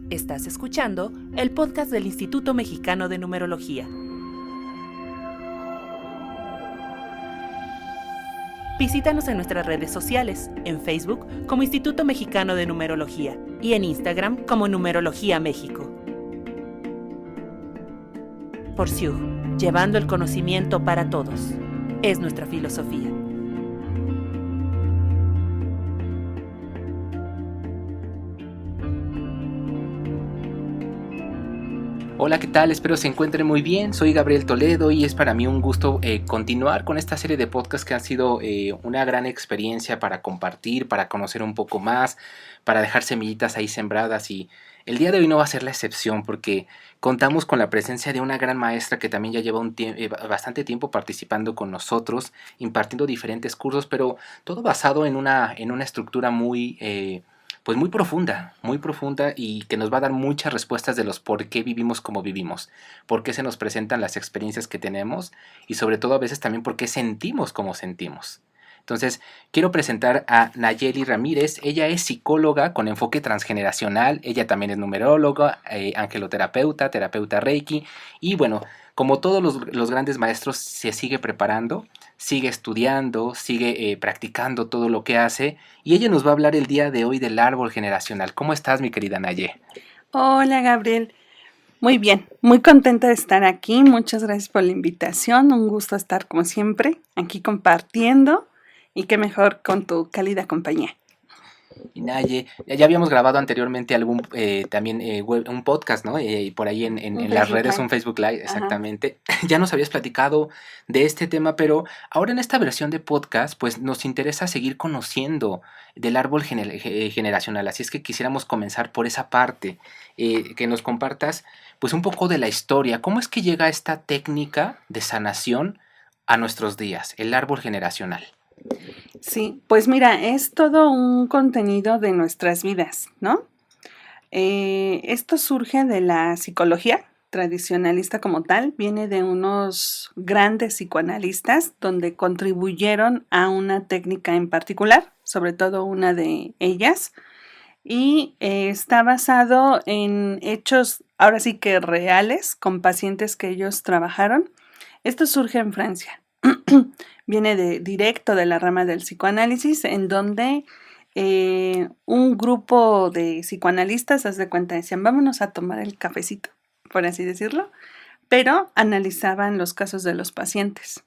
Estás escuchando el podcast del Instituto Mexicano de Numerología. Visítanos en nuestras redes sociales, en Facebook como Instituto Mexicano de Numerología y en Instagram como Numerología México. Por Siug, llevando el conocimiento para todos. Es nuestra filosofía. Hola, ¿qué tal? Espero se encuentren muy bien. Soy Gabriel Toledo y es para mí un gusto continuar con esta serie de podcasts que han sido una gran experiencia para compartir, para conocer un poco más, para dejar semillitas ahí sembradas, y el día de hoy no va a ser la excepción porque contamos con la presencia de una gran maestra que también ya lleva bastante tiempo participando con nosotros, impartiendo diferentes cursos, pero todo basado en una estructura pues muy profunda, y que nos va a dar muchas respuestas de los por qué vivimos como vivimos, por qué se nos presentan las experiencias que tenemos y sobre todo a veces también por qué sentimos como sentimos. Entonces, quiero presentar a Nayeli Ramírez. Ella es psicóloga con enfoque transgeneracional, ella también es numeróloga, angeloterapeuta, terapeuta Reiki, y bueno, como todos los grandes maestros, se sigue preparando, sigue estudiando, sigue practicando todo lo que hace, y ella nos va a hablar el día de hoy del árbol generacional. ¿Cómo estás, mi querida Naye? Hola, Gabriel. Muy bien, muy contenta de estar aquí. Muchas gracias por la invitación. Un gusto estar como siempre aquí compartiendo, y qué mejor con tu cálida compañía. Y Naye, ya habíamos grabado anteriormente también un podcast, ¿no? Y por ahí Un en las Facebook redes, Live. un Facebook Live, Ajá. exactamente. Ya nos habías platicado de este tema, pero ahora en esta versión de podcast, pues nos interesa seguir conociendo del árbol generacional. Así es que quisiéramos comenzar por esa parte, que nos compartas pues un poco de la historia. ¿Cómo es que llega esta técnica de sanación a nuestros días, el árbol generacional? Sí, pues mira, es todo un contenido de nuestras vidas, ¿no? Esto surge de la psicología tradicionalista como tal, viene de unos grandes psicoanalistas donde contribuyeron a una técnica en particular, sobre todo una de ellas, y está basado en hechos, ahora sí que reales, con pacientes que ellos trabajaron. Esto surge en Francia. Viene directo de la rama del psicoanálisis, en donde un grupo de psicoanalistas, haz de cuenta, decían, vámonos a tomar el cafecito, por así decirlo, pero analizaban los casos de los pacientes,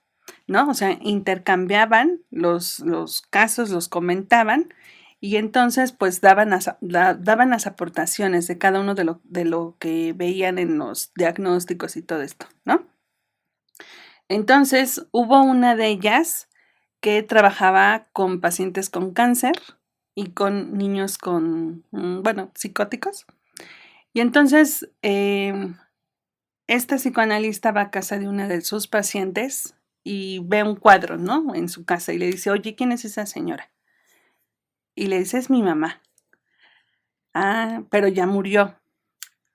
¿no? O sea, intercambiaban los casos, los comentaban, y entonces pues daban las aportaciones de cada uno de lo que veían en los diagnósticos y todo esto, ¿no? Entonces hubo una de ellas que trabajaba con pacientes con cáncer y con niños con, bueno, psicóticos. Y entonces esta psicoanalista va a casa de una de sus pacientes y ve un cuadro, ¿no? En su casa, y le dice, oye, ¿quién es esa señora? Y le dice, es mi mamá. Ah, pero ya murió.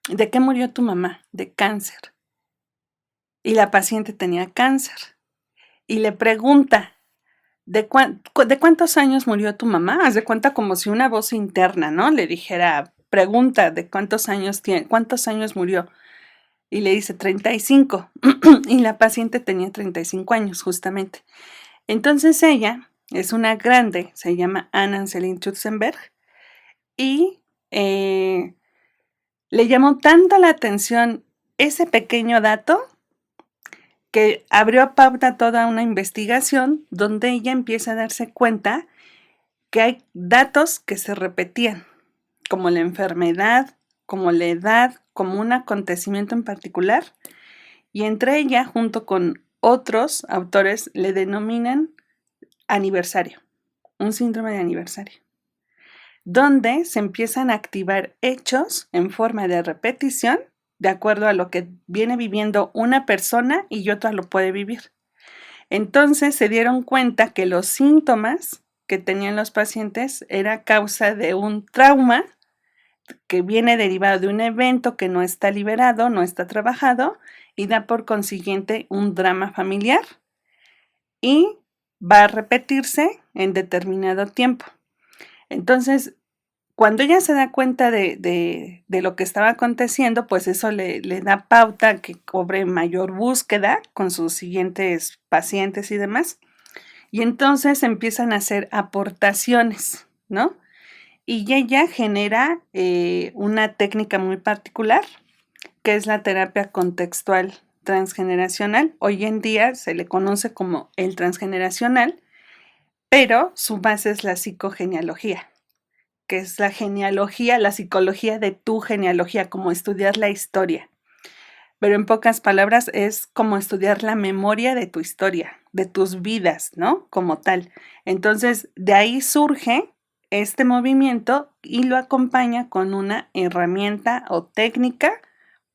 ¿De qué murió tu mamá? De cáncer. Y la paciente tenía cáncer. Y le pregunta, ¿de cuántos años murió tu mamá? Haz de cuenta como si una voz interna, ¿no? Le dijera, pregunta, ¿de cuántos años tiene? ¿Cuántos años murió? Y le dice 35. Y la paciente tenía 35 años, justamente. Entonces ella es una grande, se llama Anne-Anseline Schutzenberg, y le llamó tanto la atención ese pequeño dato que abrió pauta toda una investigación donde ella empieza a darse cuenta que hay datos que se repetían, como la enfermedad, como la edad, como un acontecimiento en particular, y entre ella, junto con otros autores, le denominan aniversario, un síndrome de aniversario, donde se empiezan a activar hechos en forma de repetición de acuerdo a lo que viene viviendo una persona y otra lo puede vivir. Entonces se dieron cuenta que los síntomas que tenían los pacientes era causa de un trauma que viene derivado de un evento que no está liberado, no está trabajado, y da por consiguiente un drama familiar, y va a repetirse en determinado tiempo. Entonces, cuando ella se da cuenta de lo que estaba aconteciendo, pues eso le da pauta a que cobre mayor búsqueda con sus siguientes pacientes y demás. Y entonces empiezan a hacer aportaciones, ¿no? Y ella genera una técnica muy particular, que es la terapia contextual transgeneracional. Hoy en día se le conoce como el transgeneracional, pero su base es la psicogenealogía, que es la genealogía, la psicología de tu genealogía, como estudiar la historia. Pero en pocas palabras es como estudiar la memoria de tu historia, de tus vidas, ¿no? Como tal. Entonces, de ahí surge este movimiento y lo acompaña con una herramienta o técnica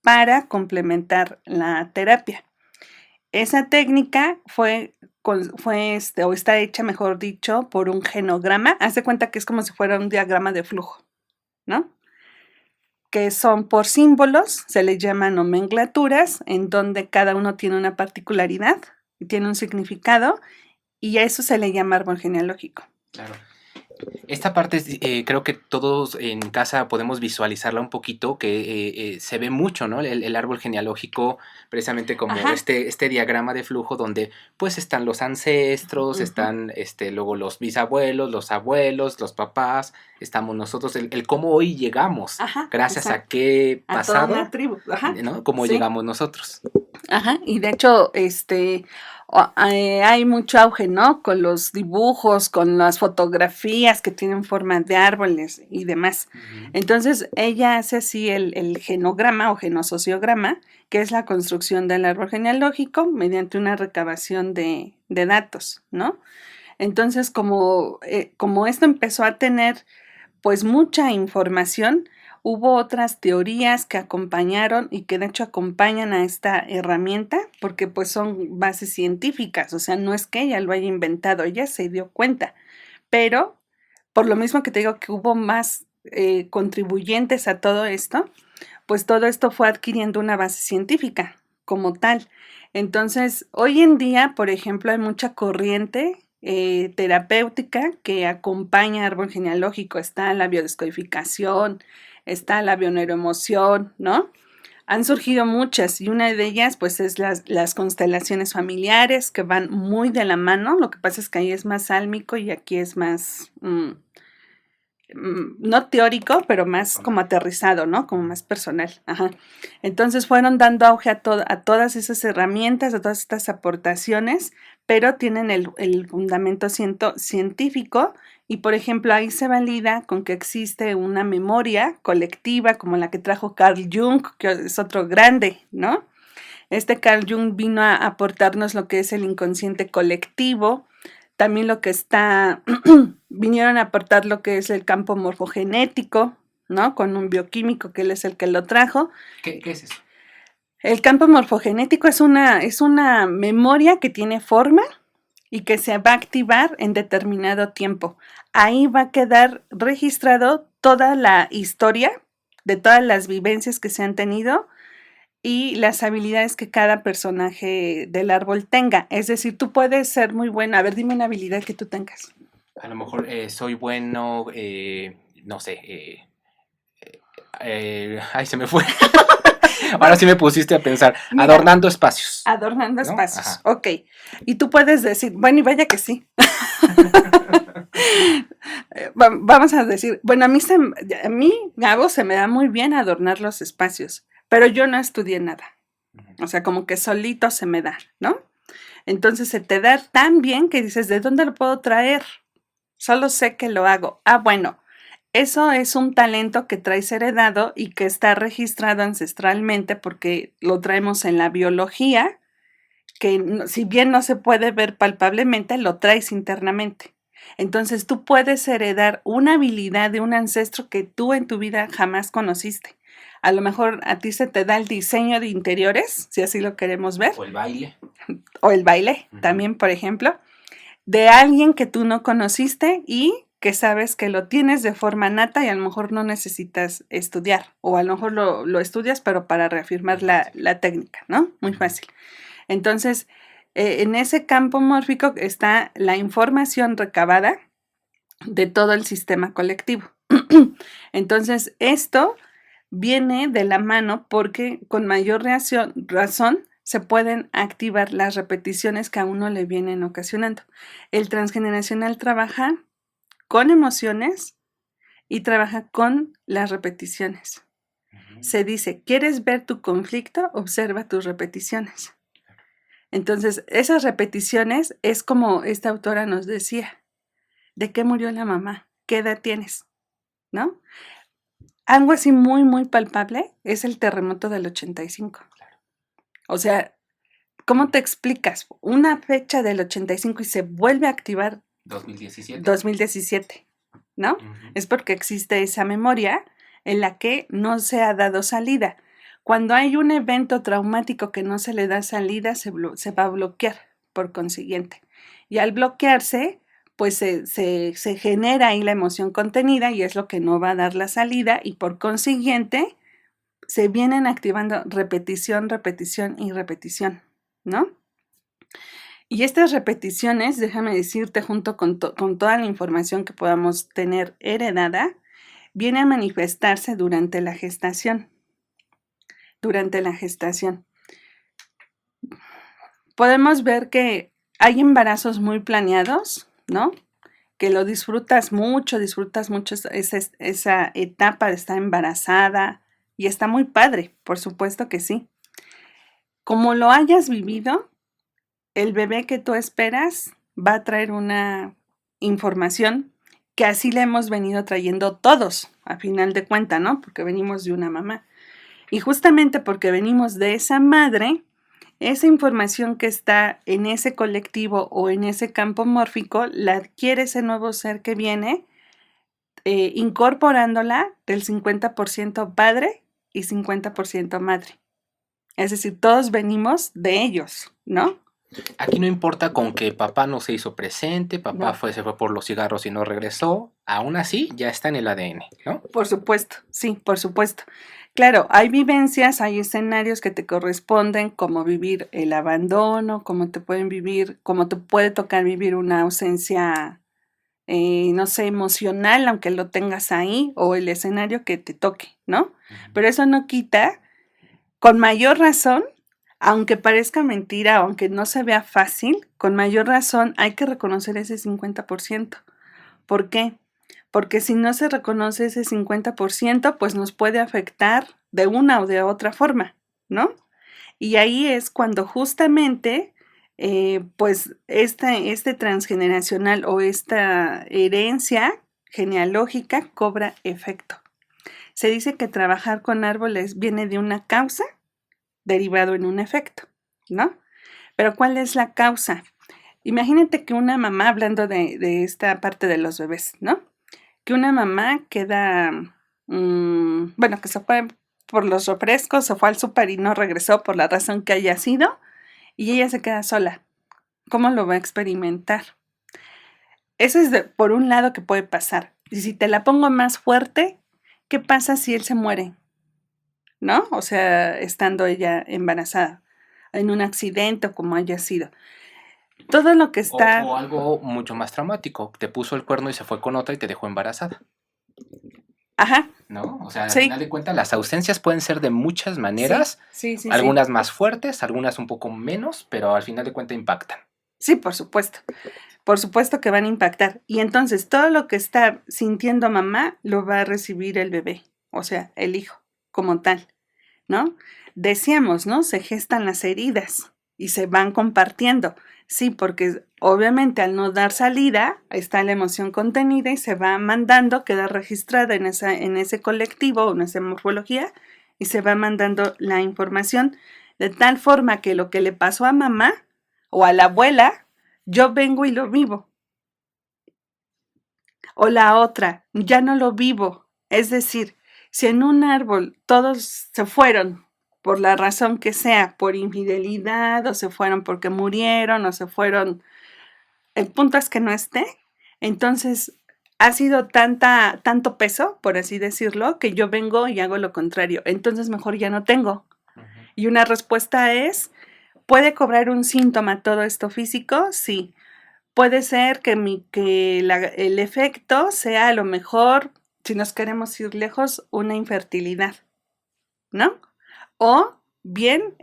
para complementar la terapia. Esa técnica o está hecha, mejor dicho, por un genograma. Haz de cuenta que es como si fuera un diagrama de flujo, ¿no? Que son por símbolos, se les llama nomenclaturas, en donde cada uno tiene una particularidad y tiene un significado, y a eso se le llama árbol genealógico. Claro. Esta parte creo que todos en casa podemos visualizarla un poquito, que se ve mucho, ¿no? El árbol genealógico, precisamente como este diagrama de flujo donde pues están los ancestros, están luego los bisabuelos, los abuelos, los papás, estamos nosotros, el cómo hoy llegamos, gracias a qué pasado, a toda una tribu, ¿no? Cómo llegamos nosotros. Y de hecho, hay mucho auge, ¿no? Con los dibujos, con las fotografías que tienen forma de árboles y demás. Entonces, ella hace así el genograma o genosociograma, que es la construcción del árbol genealógico mediante una recabación de datos, ¿no? Entonces, como esto empezó a tener, pues, mucha información, hubo otras teorías que acompañaron y que de hecho acompañan a esta herramienta porque pues son bases científicas, o sea, no es que ella lo haya inventado, ella se dio cuenta, pero por lo mismo que te digo que hubo más contribuyentes a todo esto, pues todo esto fue adquiriendo una base científica como tal. Entonces, hoy en día, por ejemplo, hay mucha corriente terapéutica que acompaña árbol genealógico, está la biodescodificación, está la bioneuroemoción, ¿no? Han surgido muchas y una de ellas pues es las constelaciones familiares que van muy de la mano, lo que pasa es que ahí es más sálmico y aquí es más, no teórico, pero más como aterrizado, ¿no? Como más personal. Entonces fueron dando auge a todas esas herramientas, a todas estas aportaciones, pero tienen el fundamento científico y, por ejemplo, ahí se valida con que existe una memoria colectiva como la que trajo Carl Jung, que es otro grande, ¿no? Carl Jung vino a aportarnos lo que es el inconsciente colectivo, también vinieron a aportar lo que es el campo morfogenético, ¿no? Con un bioquímico que él es el que lo trajo. ¿Qué es eso? El campo morfogenético es una memoria que tiene forma y que se va a activar en determinado tiempo. Ahí va a quedar registrado toda la historia de todas las vivencias que se han tenido y las habilidades que cada personaje del árbol tenga. Es decir, tú puedes ser muy bueno. A ver, dime una habilidad que tú tengas. A lo mejor soy bueno, no sé, ay, se me fue. Ahora sí me pusiste a pensar, mira, adornando espacios. Adornando, ¿no? Espacios, ok. Y tú puedes decir, bueno, y vaya que sí. Vamos a decir, bueno, a mí, Gabo, se me da muy bien adornar los espacios, pero yo no estudié nada. O sea, como que solito se me da, ¿no? Entonces se te da tan bien que dices, ¿de dónde lo puedo traer? Solo sé que lo hago. Bueno, eso es un talento que traes heredado y que está registrado ancestralmente porque lo traemos en la biología, que si bien no se puede ver palpablemente, lo traes internamente. Entonces tú puedes heredar una habilidad de un ancestro que tú en tu vida jamás conociste. A lo mejor a ti se te da el diseño de interiores, si así lo queremos ver. O el baile. O el baile, también, por ejemplo, de alguien que tú no conociste y que sabes que lo tienes de forma nata y a lo mejor no necesitas estudiar. O a lo mejor lo estudias, pero para reafirmar la técnica, ¿no? Muy fácil. Entonces, en ese campo mórfico está la información recabada de todo el sistema colectivo. Entonces, esto viene de la mano porque con mayor razón se pueden activar las repeticiones que a uno le vienen ocasionando. El transgeneracional trabaja con emociones y trabaja con las repeticiones. Se dice, ¿quieres ver tu conflicto? Observa tus repeticiones. Entonces, esas repeticiones es como esta autora nos decía, ¿de qué murió la mamá? ¿Qué edad tienes? ¿No? Algo así muy, muy palpable es el terremoto del 85. O sea, ¿cómo te explicas? Una fecha del 85 y se vuelve a activar 2017, ¿no? Es porque existe esa memoria en la que no se ha dado salida. Cuando hay un evento traumático que no se le da salida, se va a bloquear, por consiguiente. Y al bloquearse, pues se genera ahí la emoción contenida y es lo que no va a dar la salida y por consiguiente se vienen activando repetición, repetición y repetición, ¿no? Y estas repeticiones, déjame decirte, junto con toda la información que podamos tener heredada, viene a manifestarse durante la gestación. Durante la gestación. Podemos ver que hay embarazos muy planeados, ¿no? Que lo disfrutas mucho esa etapa de estar embarazada y está muy padre, por supuesto que sí. Como lo hayas vivido, el bebé que tú esperas va a traer una información que así le hemos venido trayendo todos, a final de cuentas, ¿no? Porque venimos de una mamá. Y justamente porque venimos de esa madre, esa información que está en ese colectivo o en ese campo mórfico, la adquiere ese nuevo ser que viene, incorporándola del 50% padre y 50% madre. Es decir, todos venimos de ellos, ¿no? Aquí no importa con que papá no se hizo presente, papá No. se fue por los cigarros y no regresó, aún así ya está en el ADN, ¿no? Por supuesto, sí, por supuesto. Claro, hay vivencias, hay escenarios que te corresponden, como vivir el abandono, como te puede tocar vivir una ausencia, no sé, emocional, aunque lo tengas ahí, o el escenario que te toque, ¿no? Pero eso no quita, con mayor razón, aunque parezca mentira, aunque no se vea fácil, con mayor razón hay que reconocer ese 50%. ¿Por qué? Porque si no se reconoce ese 50%, pues nos puede afectar de una o de otra forma, ¿no? Y ahí es cuando justamente, pues, este transgeneracional o esta herencia genealógica cobra efecto. Se dice que trabajar con árboles viene de una causa derivado en un efecto, ¿no? Pero ¿cuál es la causa? Imagínate que una mamá, hablando de esta parte de los bebés, ¿no? Que una mamá queda, bueno, que se fue por los refrescos, se fue al súper y no regresó por la razón que haya sido, y ella se queda sola. ¿Cómo lo va a experimentar? Eso es por un lado que puede pasar. Y si te la pongo más fuerte, ¿qué pasa si él se muere? ¿No? O sea, estando ella embarazada, en un accidente o como haya sido. Todo lo que está... O algo mucho más traumático, te puso el cuerno y se fue con otra y te dejó embarazada. Ajá. ¿No? O sea, al Sí. final de cuentas, las ausencias pueden ser de muchas maneras, Sí, algunas más fuertes, algunas un poco menos, pero al final de cuentas impactan. Sí, por supuesto. Por supuesto que van a impactar. Y entonces todo lo que está sintiendo mamá lo va a recibir el bebé, o sea, el hijo, como tal, ¿no? Decíamos, ¿no? Se gestan las heridas y se van compartiendo. Sí, porque obviamente al no dar salida está la emoción contenida y se va mandando, queda registrada en ese colectivo o en esa morfología y se va mandando la información de tal forma que lo que le pasó a mamá o a la abuela, yo vengo y lo vivo. O la otra, ya no lo vivo. Es decir, si en un árbol todos se fueron por la razón que sea, por infidelidad, o se fueron porque murieron, o se fueron, el punto es que no esté, entonces ha sido tanto peso, por así decirlo, que yo vengo y hago lo contrario. Entonces mejor ya no tengo. Y una respuesta es, ¿puede cobrar un síntoma todo esto físico? Sí. Puede ser que el efecto sea a lo mejor si nos queremos ir lejos, una infertilidad, ¿no? O bien,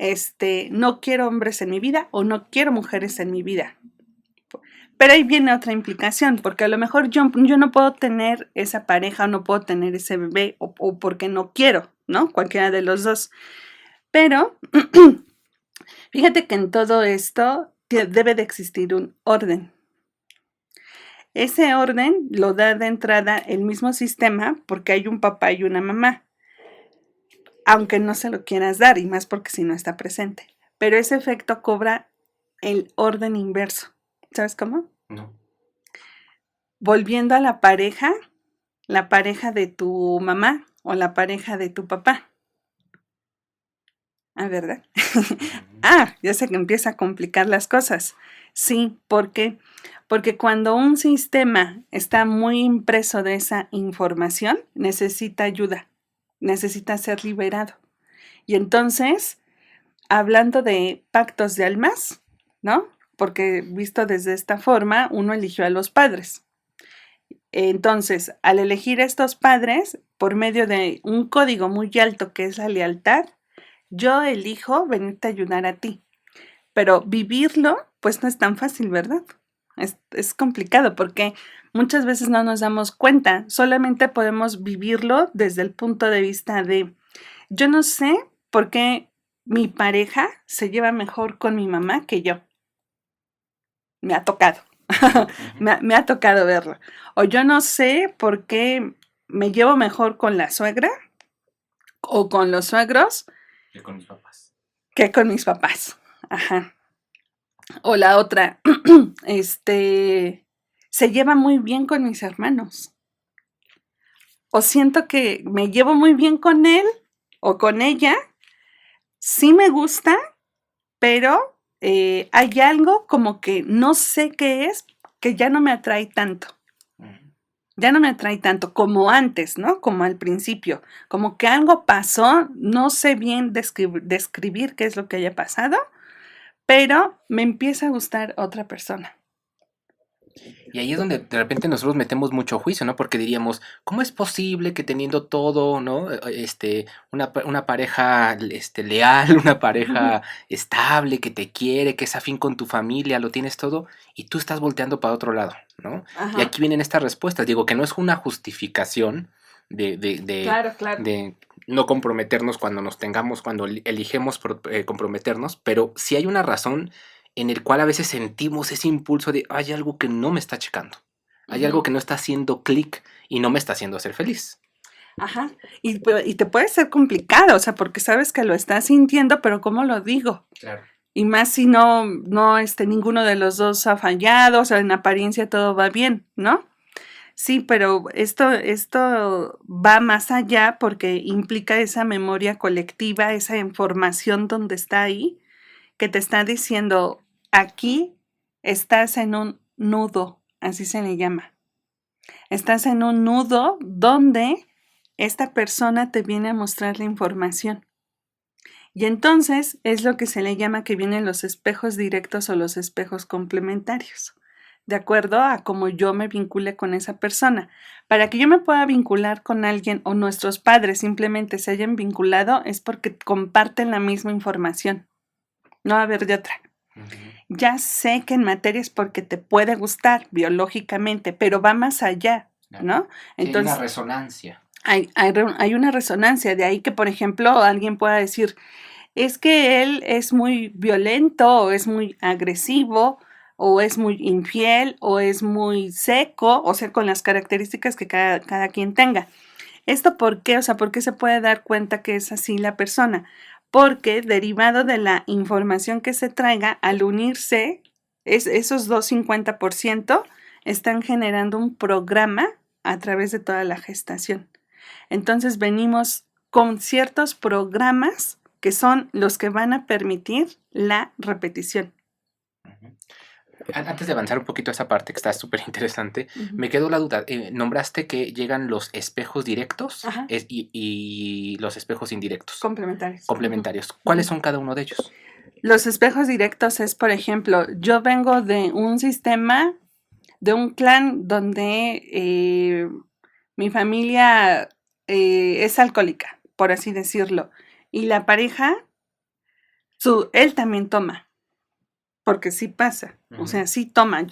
no quiero hombres en mi vida o no quiero mujeres en mi vida. Pero ahí viene otra implicación, porque a lo mejor yo no puedo tener esa pareja o no puedo tener ese bebé o porque no quiero, ¿no? Cualquiera de los dos. Pero fíjate que en todo esto debe de existir un orden. Ese orden lo da de entrada el mismo sistema porque hay un papá y una mamá, aunque no se lo quieras dar, y más porque si no está presente. Pero ese efecto cobra el orden inverso. ¿Sabes cómo? No. Volviendo a la pareja de tu mamá o la pareja de tu papá. Ah, ¿verdad? Ya sé que empieza a complicar las cosas. Sí, porque cuando un sistema está muy impreso de esa información, necesita ayuda, necesita ser liberado. Y entonces, hablando de pactos de almas, ¿no? Porque visto desde esta forma, uno eligió a los padres. Entonces, al elegir estos padres, por medio de un código muy alto que es la lealtad, yo elijo venirte a ayudar a ti. Pero vivirlo, pues no es tan fácil, ¿verdad? Es complicado porque muchas veces no nos damos cuenta, solamente podemos vivirlo desde el punto de vista de, yo no sé por qué mi pareja se lleva mejor con mi mamá que yo. Me ha tocado, me ha tocado verlo. O yo no sé por qué me llevo mejor con la suegra o con los suegros Que con mis papás. que con mis papás. Ajá. O la otra, se lleva muy bien con mis hermanos. O siento que me llevo muy bien con él o con ella. Sí me gusta, pero hay algo como que no sé qué es, que ya no me atrae tanto. Ya no me atrae tanto como antes, ¿no? Como al principio. Como que algo pasó, no sé bien describir qué es lo que haya pasado, pero me empieza a gustar otra persona. Y ahí es donde de repente nosotros metemos mucho juicio, ¿no? Porque diríamos, ¿cómo es posible que teniendo todo, ¿no? Una pareja leal, una pareja estable, que te quiere, que es afín con tu familia, lo tienes todo, y tú estás volteando para otro lado, ¿no? Ajá. Y aquí vienen estas respuestas. Digo que no es una justificación Claro. de no comprometernos cuando nos tengamos, cuando eligemos comprometernos, pero sí hay una razón en el cual a veces sentimos ese impulso de hay algo que no me está checando, hay algo que no está haciendo clic y no me está haciendo ser feliz. Ajá, y te puede ser complicado, o sea, porque sabes que lo estás sintiendo, pero ¿cómo lo digo? Claro. Y más si no, ninguno de los dos ha fallado, o sea, en apariencia todo va bien, ¿no? Sí, pero esto va más allá porque implica esa memoria colectiva, esa información donde está ahí, que te está diciendo, aquí estás en un nudo, así se le llama. Estás en un nudo donde esta persona te viene a mostrar la información. Y entonces es lo que se le llama que vienen los espejos directos o los espejos complementarios, de acuerdo a cómo yo me vincule con esa persona. Para que yo me pueda vincular con alguien o nuestros padres simplemente se hayan vinculado es porque comparten la misma información. No va a haber de otra. Ya sé que en materia es porque te puede gustar biológicamente, pero va más allá, ¿no? Entonces, hay una resonancia. Hay una resonancia, de ahí que, por ejemplo, alguien pueda decir, es que él es muy violento, o es muy agresivo, o es muy infiel, o es muy seco, o sea, con las características que cada quien tenga. ¿Esto por qué? O sea, ¿por qué se puede dar cuenta que es así la persona? Porque derivado de la información que se traiga, al unirse, esos 250% están generando un programa a través de toda la gestación. Entonces venimos con ciertos programas que son los que van a permitir la repetición. Antes de avanzar un poquito a esa parte que está súper interesante, me quedó la duda. Nombraste que llegan los espejos directos y los espejos indirectos. Complementarios. ¿Cuáles son cada uno de ellos? Los espejos directos es, por ejemplo, yo vengo de un sistema, de un clan donde mi familia es alcohólica, por así decirlo, y la pareja, él también toma, porque sí pasa, o sea, sí toma.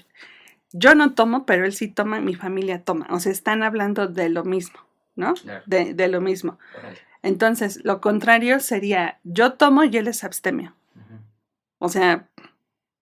Yo no tomo, pero él sí toma, mi familia toma, o sea, están hablando de lo mismo, ¿no? Claro. De lo mismo. Órale. Entonces, lo contrario sería, yo tomo y él es abstemio, o sea,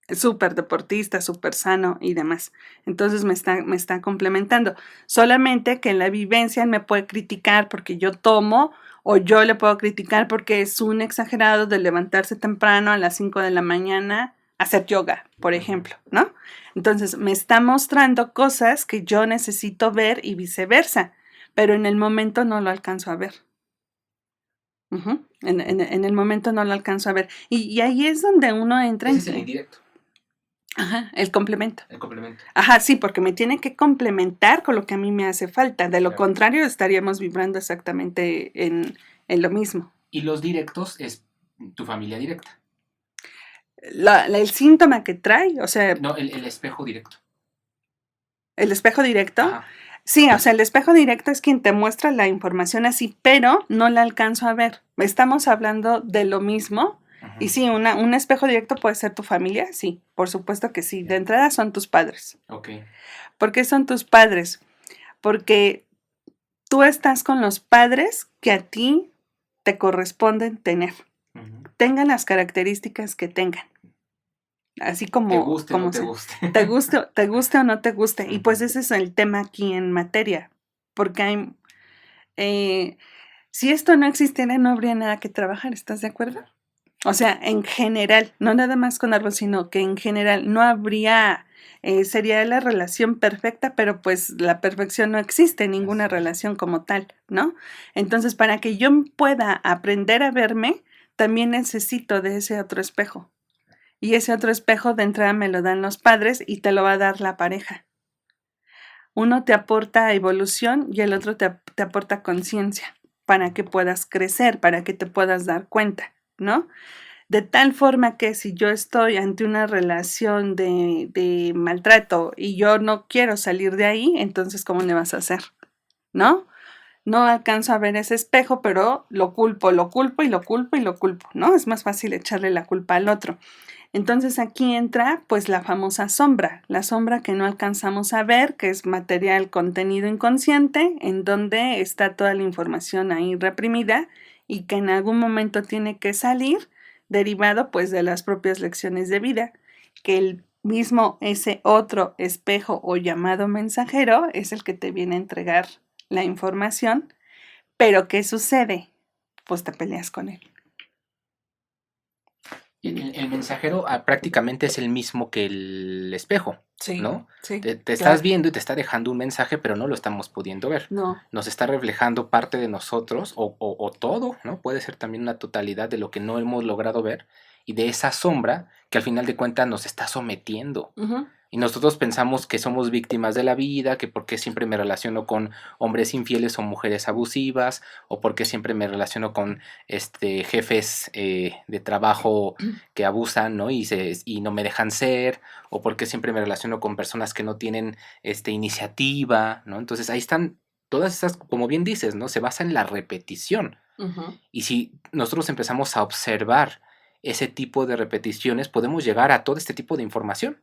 es súper deportista, súper sano y demás. Entonces me está complementando. Solamente que en la vivencia él me puede criticar porque yo tomo, o yo le puedo criticar porque es un exagerado de levantarse temprano a las 5 de la mañana a hacer yoga, por ejemplo, ¿no? Entonces me está mostrando cosas que yo necesito ver y viceversa, pero en el momento no lo alcanzo a ver. Ujú. En el momento no lo alcanzo a ver. Y ahí es donde uno entra Ese es el indirecto, Ajá, el complemento. el complemento. Ajá, sí, porque me tiene que complementar con lo que a mí me hace falta. De lo Claro. contrario, estaríamos vibrando exactamente en lo mismo. Y los directos es tu familia directa. El síntoma que trae, o sea, No, el espejo directo. el espejo directo. Ajá. Sí, o sea, el espejo directo es quien te muestra la información así, pero no la alcanzo a ver. Estamos hablando de lo mismo. Y sí, un espejo directo puede ser tu familia, sí, por supuesto que sí. De entrada son tus padres. Ok. ¿Por qué son tus padres? Porque tú estás con los padres que a ti te corresponden tener, tengan las características que tengan, así como Te guste o no te sea. guste. Te guste o no te guste. Y pues ese es el tema aquí en materia, porque hay, si esto no existiera, no habría nada que trabajar, ¿estás de acuerdo? O sea, en general, no nada más con árbol, sino que en general no habría, sería la relación perfecta, pero pues la perfección no existe en ninguna Así es. relación como tal, ¿no? Entonces, para que yo pueda aprender a verme, también necesito de ese otro espejo. Y ese otro espejo de entrada me lo dan los padres y te lo va a dar la pareja. Uno te aporta evolución y el otro te aporta conciencia para que puedas crecer, para que te puedas dar cuenta, ¿no? De tal forma que si yo estoy ante una relación de maltrato y yo no quiero salir de ahí, entonces ¿cómo le vas a hacer? ¿No? No alcanzo a ver ese espejo, pero lo culpo y lo culpo y lo culpo, ¿no? Es más fácil echarle la culpa al otro. Entonces aquí entra pues la famosa sombra, la sombra que no alcanzamos a ver, que es material contenido inconsciente, en donde está toda la información ahí reprimida y que en algún momento tiene que salir, derivado pues de las propias lecciones de vida, que el mismo ese otro espejo o llamado mensajero es el que te viene a entregar la información, pero ¿qué sucede? Pues te peleas con él. El mensajero prácticamente es el mismo que el espejo, Sí, ¿no? sí, Te claro. estás viendo y te está dejando un mensaje, pero no lo estamos pudiendo ver. No. Nos está reflejando parte de nosotros o todo, ¿no? Puede ser también una totalidad de lo que no hemos logrado ver y de esa sombra que al final de cuentas nos está sometiendo. Ujú. Y nosotros pensamos que somos víctimas de la vida, que por qué siempre me relaciono con hombres infieles o mujeres abusivas, o por qué siempre me relaciono con jefes de trabajo que abusan, ¿no? Y no me dejan ser, o por qué siempre me relaciono con personas que no tienen iniciativa, ¿no? Entonces ahí están todas estas, como bien dices, ¿no? Se basa en la repetición. Ujú. Y si nosotros empezamos a observar ese tipo de repeticiones, podemos llegar a todo este tipo de información.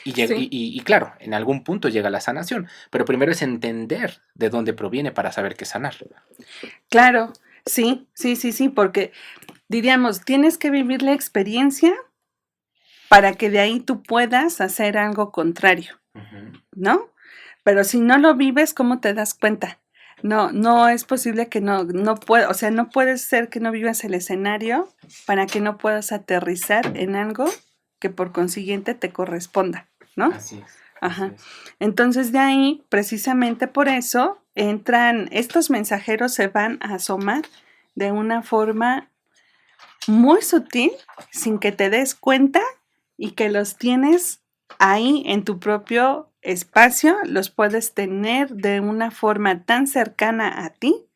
Sí. Y claro, en algún punto llega la sanación, pero primero es entender de dónde proviene para saber qué sanar. Claro, sí, porque diríamos, tienes que vivir la experiencia para que de ahí tú puedas hacer algo contrario, ¿no? Pero si no lo vives, ¿cómo te das cuenta? No es posible que no pueda, o sea, no puede ser que no vivas el escenario para que no puedas aterrizar en algo que por consiguiente te corresponda, ¿no? Así es. Ajá. Así es. Entonces de ahí, precisamente por eso, entran, estos mensajeros se van a asomar de una forma muy sutil, sin que te des cuenta y que los tienes ahí en tu propio espacio, los puedes tener de una forma tan cercana a ti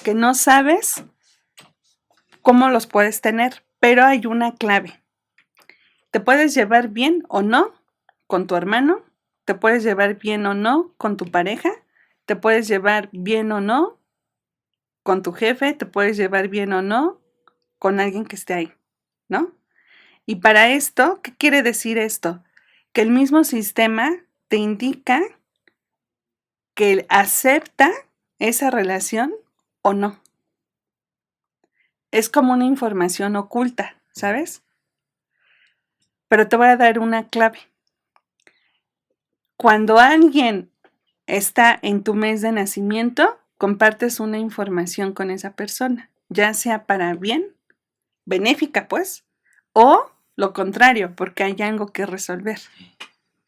que no sabes cómo los puedes tener, pero hay una clave. Te puedes llevar bien o no con tu hermano, te puedes llevar bien o no con tu pareja, te puedes llevar bien o no con tu jefe, te puedes llevar bien o no con alguien que esté ahí, ¿no? Y para esto, ¿qué quiere decir esto? Que el mismo sistema te indica que acepta esa relación o no. Es como una información oculta, ¿sabes? Pero te voy a dar una clave. Cuando alguien está en tu mes de nacimiento, compartes una información con esa persona, ya sea para bien, benéfica pues, o lo contrario, porque hay algo que resolver.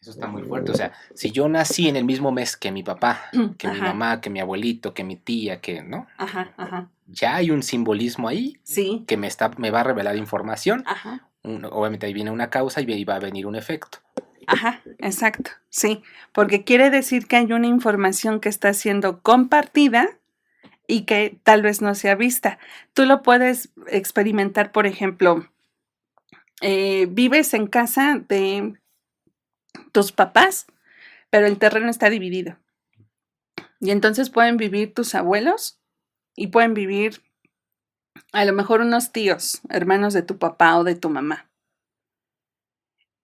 Eso está muy fuerte. O sea, si yo nací en el mismo mes que mi papá, que mi Ajá, mamá, que mi abuelito, que mi tía, que, ¿no? ajá. Ya hay un simbolismo ahí Sí, que me va a revelar información. ajá, Obviamente ahí viene una causa y va a venir un efecto. ajá, exacto, sí, porque quiere decir que hay una información que está siendo compartida y que tal vez no sea vista. Tú lo puedes experimentar, por ejemplo, vives en casa de tus papás, pero el terreno está dividido. Y entonces pueden vivir tus abuelos y pueden vivir a lo mejor unos tíos, hermanos de tu papá o de tu mamá.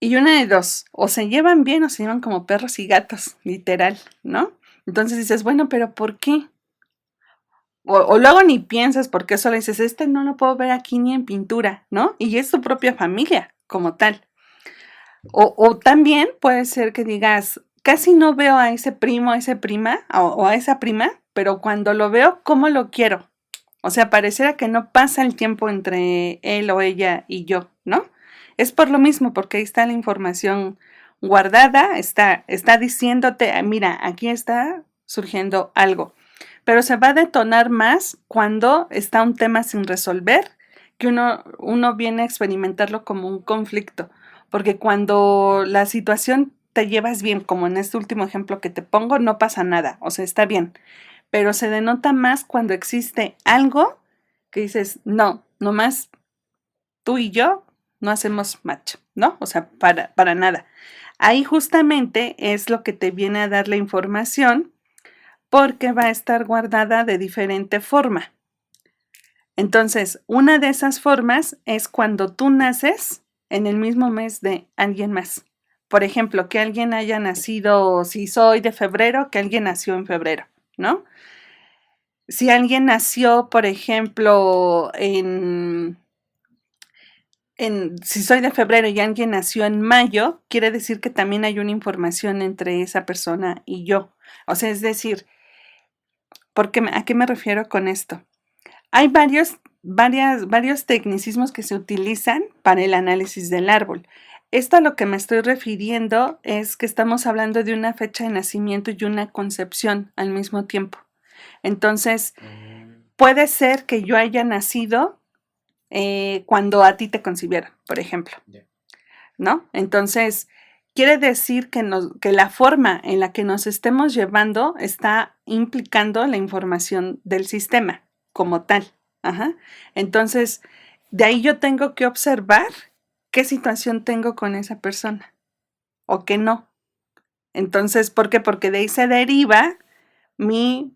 Y una de dos, o se llevan bien o se llevan como perros y gatos, literal, ¿no? Entonces dices, bueno, pero ¿por qué? O luego ni piensas porque solo dices, este no lo puedo ver aquí ni en pintura, ¿no? Y es tu propia familia como tal. O también puede ser que digas, casi no veo a ese primo, a esa prima o a esa prima, pero cuando lo veo, ¿cómo lo quiero? O sea, pareciera que no pasa el tiempo entre él o ella y yo, ¿no? Es por lo mismo, porque ahí está la información guardada, está diciéndote, mira, aquí está surgiendo algo. Pero se va a detonar más cuando está un tema sin resolver, que uno viene a experimentarlo como un conflicto. Porque cuando la situación te llevas bien, como en este último ejemplo que te pongo, no pasa nada, o sea, está bien. Pero se denota más cuando existe algo que dices, no, nomás tú y yo no hacemos match, ¿no? O sea, para nada. Ahí justamente es lo que te viene a dar la información porque va a estar guardada de diferente forma. Entonces, una de esas formas es cuando tú naces en el mismo mes de alguien más. Por ejemplo, que alguien haya nacido, si soy de febrero, que alguien nació en febrero, ¿no? Si alguien nació, por ejemplo, si soy de febrero y alguien nació en mayo, quiere decir que también hay una información entre esa persona y yo. O sea, es decir, ¿a qué me refiero con esto? Hay varios tecnicismos que se utilizan para el análisis del árbol. Esto a lo que me estoy refiriendo es que estamos hablando de una fecha de nacimiento y una concepción al mismo tiempo. Entonces, puede ser que yo haya nacido cuando a ti te concibieron, por ejemplo, ¿no? Entonces, quiere decir que la forma en la que nos estemos llevando está implicando la información del sistema como tal. Ajá. Entonces, de ahí yo tengo que observar qué situación tengo con esa persona o qué no. Entonces, ¿por qué? Porque de ahí se deriva mi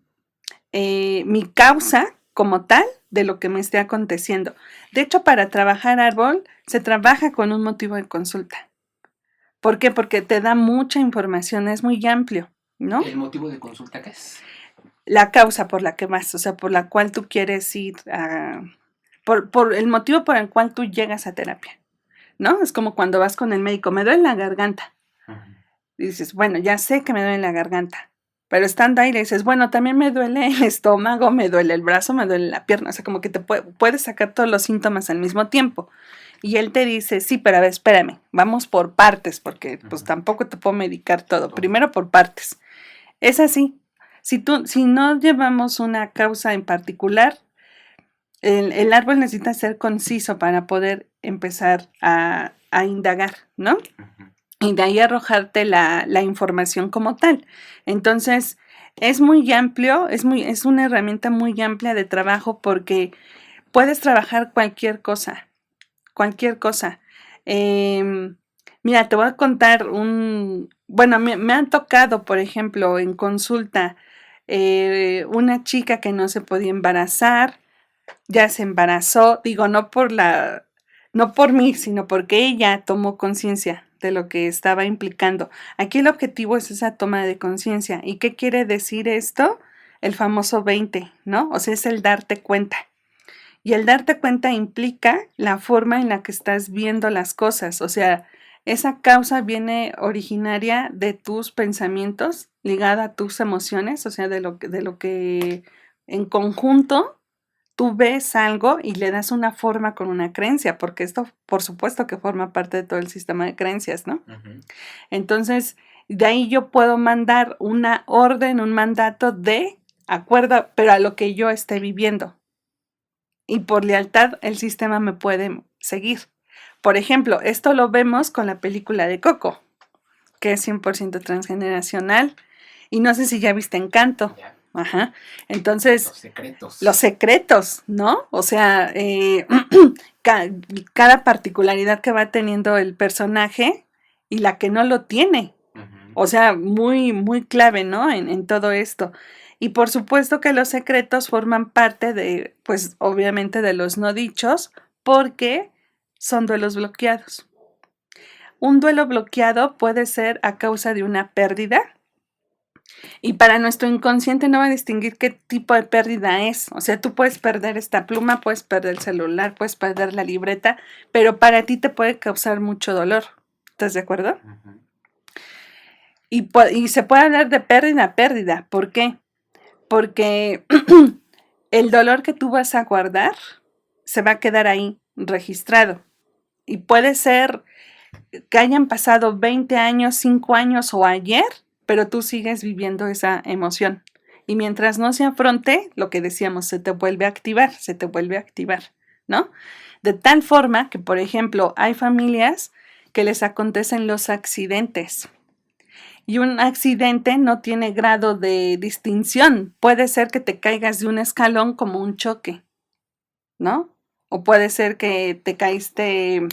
causa como tal de lo que me esté aconteciendo. De hecho, para trabajar árbol, se trabaja con un motivo de consulta. ¿Por qué? Porque te da mucha información, es muy amplio, ¿no? ¿El motivo de consulta qué es? La causa por la que vas, o sea, por la cual tú quieres ir por el motivo por el cual tú llegas a terapia, ¿no? Es como cuando vas con el médico, me duele la garganta. Y dices, bueno, ya sé que me duele la garganta. Pero estando ahí le dices, bueno, también me duele el estómago, me duele el brazo, me duele la pierna. O sea, como que te puedes sacar todos los síntomas al mismo tiempo. Y él te dice, sí, pero a ver, espérame, vamos por partes, porque pues tampoco te puedo medicar todo. Primero por partes. Es así. Si no llevamos una causa en particular, el árbol necesita ser conciso para poder empezar a indagar, ¿no? Y de ahí arrojarte la información como tal. Entonces, es muy amplio, es una herramienta muy amplia de trabajo porque puedes trabajar cualquier cosa, cualquier cosa. Mira, te voy a contar bueno, me han tocado, por ejemplo, en consulta, una chica que no se podía embarazar, ya se embarazó, digo, no por mí, sino porque ella tomó conciencia de lo que estaba implicando. Aquí el objetivo es esa toma de conciencia. ¿Y qué quiere decir esto? El famoso 20, ¿no? O sea, es el darte cuenta. Y el darte cuenta implica la forma en la que estás viendo las cosas. O sea, esa causa viene originaria de tus pensamientos, ligada a tus emociones, o sea, de lo que en conjunto tú ves algo y le das una forma con una creencia, porque esto, por supuesto, que forma parte de todo el sistema de creencias, ¿no? Ujú. Entonces, de ahí yo puedo mandar una orden, un mandato de acuerdo, pero a lo que yo esté viviendo. Y por lealtad, el sistema me puede seguir. Por ejemplo, esto lo vemos con la película de Coco, que es 100% transgeneracional. Y no sé si ya viste Encanto. Ya, Ajá. Entonces, los secretos. los secretos, ¿no? O sea, cada particularidad que va teniendo el personaje y la que no lo tiene. Ujú. O sea, muy, muy clave, ¿no? En todo esto. Y por supuesto que los secretos forman parte de, pues obviamente de los no dichos, porque son duelos bloqueados. Un duelo bloqueado puede ser a causa de una pérdida, y para nuestro inconsciente no va a distinguir qué tipo de pérdida es. O sea, tú puedes perder esta pluma, puedes perder el celular, puedes perder la libreta, pero para ti te puede causar mucho dolor. ¿Estás de acuerdo? Ujú. Y se puede hablar de pérdida a pérdida. ¿Por qué? Porque el dolor que tú vas a guardar se va a quedar ahí registrado. Y puede ser que hayan pasado 20 años, 5 años o ayer, pero tú sigues viviendo esa emoción. Y mientras no se afronte, lo que decíamos, se te vuelve a activar, ¿no? De tal forma que, por ejemplo, hay familias que les acontecen los accidentes. Y un accidente no tiene grado de distinción. Puede ser que te caigas de un escalón como un choque, ¿no? O puede ser que te caíste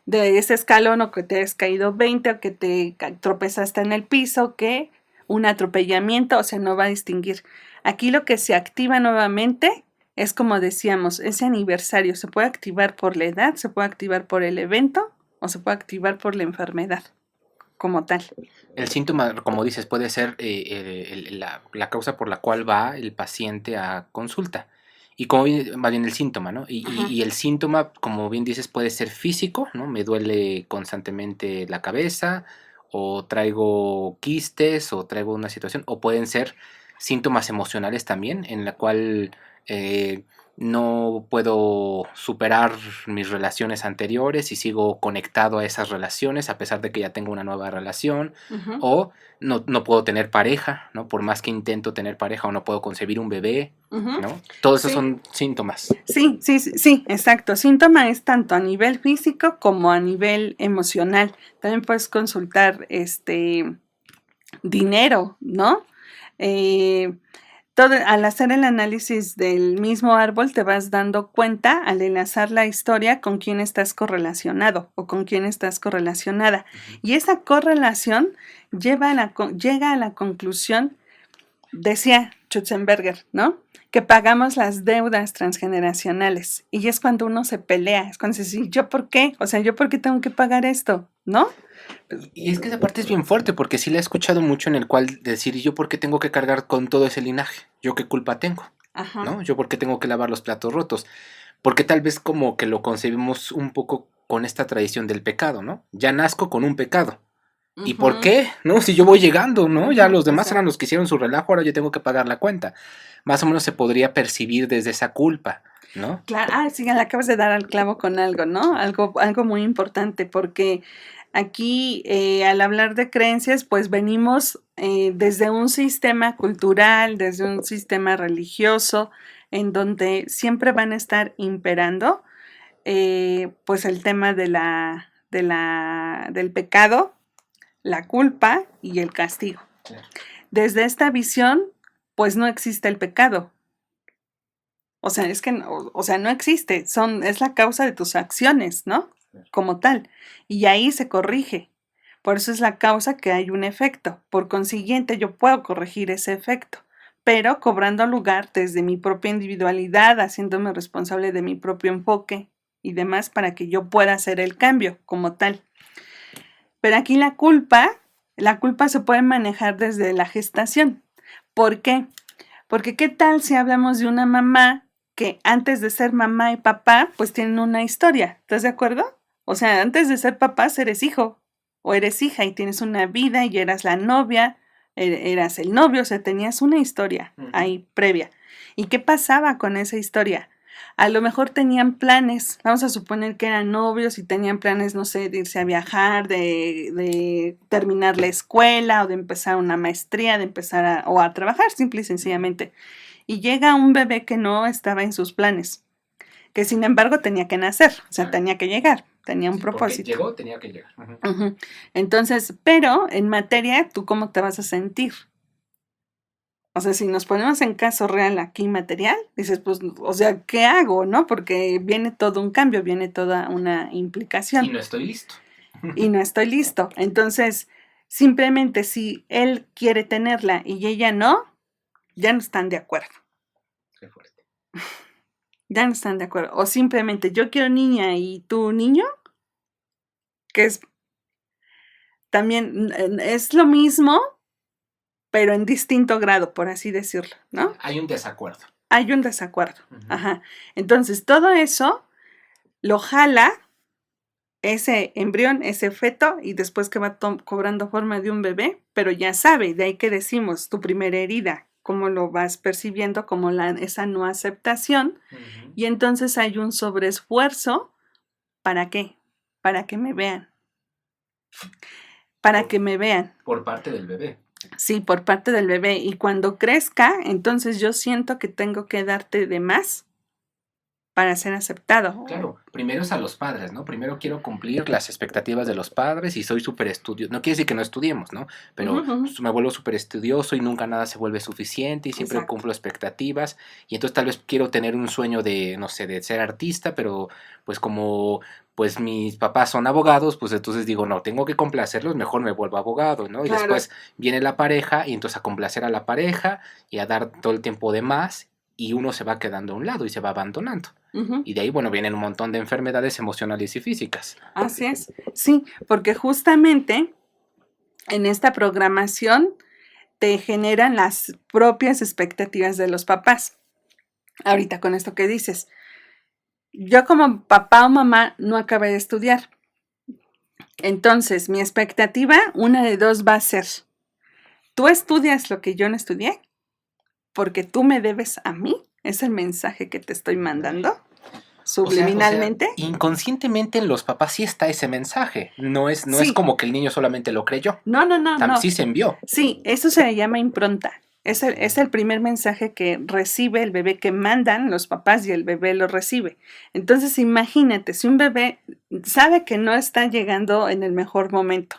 de ese escalón o que te has caído 20 o que te tropezaste en el piso, que un atropellamiento, o sea, no va a distinguir. Aquí lo que se activa nuevamente es como decíamos, ese aniversario se puede activar por la edad, se puede activar por el evento o se puede activar por la enfermedad como tal. El síntoma, como dices, puede ser la causa por la cual va el paciente a consulta. Y como bien, más bien el síntoma, ¿no? Ajá. Y el síntoma, como bien dices, puede ser físico, ¿no? Me duele constantemente la cabeza, o traigo quistes, o traigo una situación, o pueden ser síntomas emocionales también, en la cual no puedo superar mis relaciones anteriores y sigo conectado a esas relaciones a pesar de que ya tengo una nueva relación, Ujú. o no puedo tener pareja, ¿no? Por más que intento tener pareja, o no puedo concebir un bebé, Ujú. ¿no? Todos esos Sí. son síntomas. Sí, exacto. Síntoma es tanto a nivel físico como a nivel emocional. También puedes consultar dinero, ¿no? Eh, al hacer el análisis del mismo árbol te vas dando cuenta al enlazar la historia con quién estás correlacionado o con quién estás correlacionada. Y esa correlación llega a la conclusión, decía Schutzenberger, ¿no? Que pagamos las deudas transgeneracionales. Y es cuando uno se pelea, es cuando se dice, ¿yo por qué? O sea, ¿yo por qué tengo que pagar esto? ¿No? Y es que esa parte es bien fuerte, porque sí la he escuchado mucho en el cual decir, ¿yo por qué tengo que cargar con todo ese linaje? ¿Yo qué culpa tengo? Ajá. ¿No? ¿Yo por qué tengo que lavar los platos rotos? Porque tal vez como que lo concebimos un poco con esta tradición del pecado, ¿no? Ya nazco con un pecado. ¿Y por Ujú. qué? ¿No? Si yo voy llegando, ¿no? Ya Ujú, los demás eran exacto. los que hicieron su relajo, ahora yo tengo que pagar la cuenta. Más o menos se podría percibir desde esa culpa, ¿no? Claro, sí, le acabas de dar al clavo con algo, ¿no? Algo muy importante, porque aquí al hablar de creencias, pues venimos desde un sistema cultural, desde un sistema religioso, en donde siempre van a estar imperando, pues el tema del pecado, la culpa y el castigo. Claro. Desde esta visión, pues no existe el pecado. O sea, es que no, o sea, no existe, es la causa de tus acciones, ¿no? Claro. Como tal. Y ahí se corrige. Por eso es la causa que hay un efecto. Por consiguiente, yo puedo corregir ese efecto. pero cobrando lugar desde mi propia individualidad, haciéndome responsable de mi propio enfoque y demás para que yo pueda hacer el cambio como tal. Pero aquí la culpa se puede manejar desde la gestación. ¿Por qué? Porque ¿qué tal si hablamos de una mamá que antes de ser mamá y papá, pues tienen una historia? ¿Estás de acuerdo? O sea, antes de ser papás eres hijo o eres hija y tienes una vida y eras la novia, eras el novio, o sea, tenías una historia ahí previa. ¿Y qué pasaba con esa historia? A lo mejor tenían planes, vamos a suponer que eran novios y tenían planes, no sé, de irse a viajar, de terminar la escuela o de empezar una maestría, de empezar o a trabajar simple y sencillamente. Y llega un bebé que no estaba en sus planes, que sin embargo tenía que nacer, o sea, tenía que llegar, tenía un propósito. Llegó, tenía que llegar. Entonces, pero en materia, ¿tú cómo te vas a sentir? O sea, si nos ponemos en caso real aquí material, dices, pues, o sea, ¿qué hago, no? Porque viene todo un cambio, viene toda una implicación. Y no estoy listo. Y no estoy listo. Entonces, simplemente si él quiere tenerla y ella no, ya no están de acuerdo. Qué fuerte. Ya no están de acuerdo. O simplemente yo quiero niña y tú niño, que es también, es lo mismo, pero en distinto grado, por así decirlo, ¿no? Hay un desacuerdo. Hay un desacuerdo. Ajá. Entonces, todo eso lo jala ese embrión, ese feto, y después que va cobrando forma de un bebé, pero ya sabe, de ahí que decimos, tu primera herida, cómo lo vas percibiendo, como esa no aceptación, y entonces hay un sobreesfuerzo, ¿para qué? Para que me vean. Para que me vean. Por parte del bebé. Sí, por parte del bebé. Y cuando crezca, entonces yo siento que tengo que darte de más para ser aceptado. Claro, primero es a los padres, ¿no? Primero quiero cumplir las expectativas de los padres y soy súper estudioso. No quiere decir que no estudiemos, ¿no? Pero me vuelvo súper estudioso y nunca nada se vuelve suficiente y siempre cumplo expectativas. Y entonces tal vez quiero tener un sueño de, no sé, de ser artista, pero pues como pues mis papás son abogados, pues entonces digo, no, tengo que complacerlos, mejor me vuelvo abogado, ¿no? Y después viene la pareja y entonces a complacer a la pareja y a dar todo el tiempo de más y uno se va quedando a un lado y se va abandonando. Y de ahí, bueno, vienen un montón de enfermedades emocionales y físicas. Así es, sí, porque justamente en esta programación te generan las propias expectativas de los papás. Ahorita con esto que dices, yo como papá o mamá no acabé de estudiar. Entonces, mi expectativa, una de dos va a ser, tú estudias lo que yo no estudié, porque tú me debes a mí. ¿Es el mensaje que te estoy mandando? Subliminalmente. O sea, inconscientemente en los papás sí está ese mensaje. No es como que el niño solamente lo creyó. No. Sí se envió. Sí, eso se le llama impronta. Es el primer mensaje que recibe el bebé, que mandan los papás y el bebé lo recibe. Entonces imagínate, si un bebé sabe que no está llegando en el mejor momento,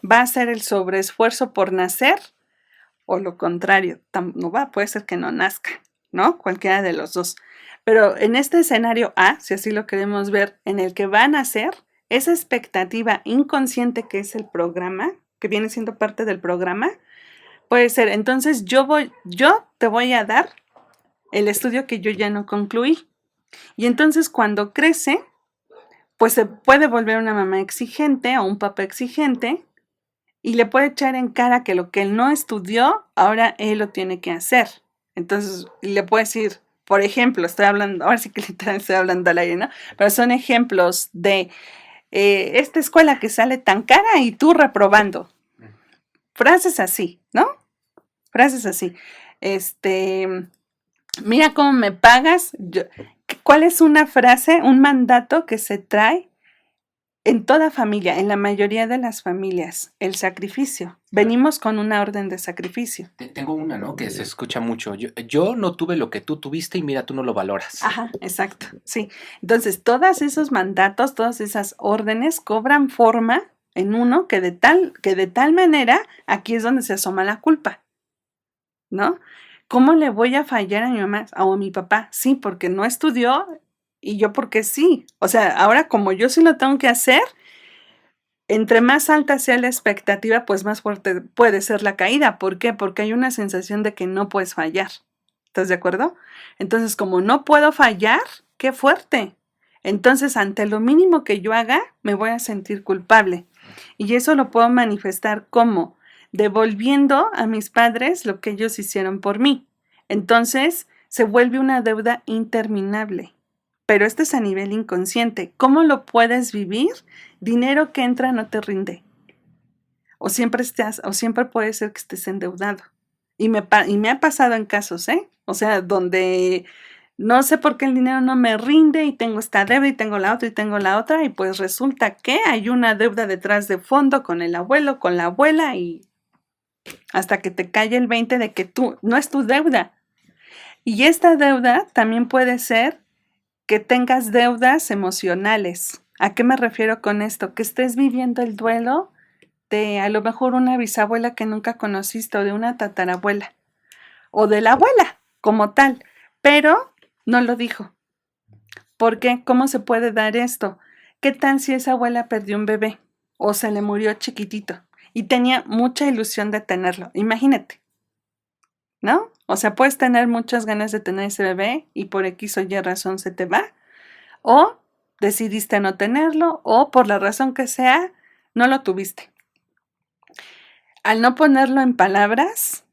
va a hacer el sobreesfuerzo por nacer o lo contrario, puede ser que no nazca, ¿no? Cualquiera de los dos. Pero en este escenario A, si así lo queremos ver, en el que va a nacer, esa expectativa inconsciente que es el programa, que viene siendo parte del programa, puede ser, entonces yo te voy a dar el estudio que yo ya no concluí. Y entonces cuando crece, pues se puede volver una mamá exigente o un papá exigente y le puede echar en cara que lo que él no estudió, ahora él lo tiene que hacer. Entonces le puede decir, por ejemplo, estoy hablando, ahora sí que literal estoy hablando al aire, ¿no? Pero son ejemplos de esta escuela que sale tan cara y tú reprobando. Frases así, ¿no? Frases así. Mira cómo me pagas. ¿Cuál es una frase, un mandato que se trae en toda familia, en la mayoría de las familias? El sacrificio. Venimos con una orden de sacrificio. Tengo una, ¿no? Que se escucha mucho. Yo no tuve lo que tú tuviste y mira, tú no lo valoras. Ajá, exacto, sí. Entonces, todos esos mandatos, todas esas órdenes cobran forma en uno que de tal manera, aquí es donde se asoma la culpa, ¿no? ¿Cómo le voy a fallar a mi mamá o a mi papá? Sí, porque no estudió y yo porque sí. O sea, ahora como yo sí lo tengo que hacer, entre más alta sea la expectativa, pues más fuerte puede ser la caída. ¿Por qué? Porque hay una sensación de que no puedes fallar. ¿Estás de acuerdo? Entonces, como no puedo fallar, qué fuerte. Entonces, ante lo mínimo que yo haga, me voy a sentir culpable. Y eso lo puedo manifestar como devolviendo a mis padres lo que ellos hicieron por mí. Entonces, se vuelve una deuda interminable. Pero esto es a nivel inconsciente. ¿Cómo lo puedes vivir? Dinero que entra no te rinde. O siempre puede ser que estés endeudado. Y me ha pasado en casos, ¿eh? O sea, donde no sé por qué el dinero no me rinde y tengo esta deuda y tengo la otra y tengo la otra y pues resulta que hay una deuda detrás de fondo con el abuelo, con la abuela y hasta que te cae el 20 de que tú no es tu deuda. Y esta deuda también puede ser que tengas deudas emocionales. ¿A qué me refiero con esto? Que estés viviendo el duelo de a lo mejor una bisabuela que nunca conociste o de una tatarabuela o de la abuela como tal, pero no lo dijo. ¿Por qué? ¿Cómo se puede dar esto? ¿Qué tal si esa abuela perdió un bebé o se le murió chiquitito y tenía mucha ilusión de tenerlo? Imagínate, ¿no? O sea, puedes tener muchas ganas de tener ese bebé y por X o Y razón se te va, o decidiste no tenerlo, o por la razón que sea, no lo tuviste. Al no ponerlo en palabras,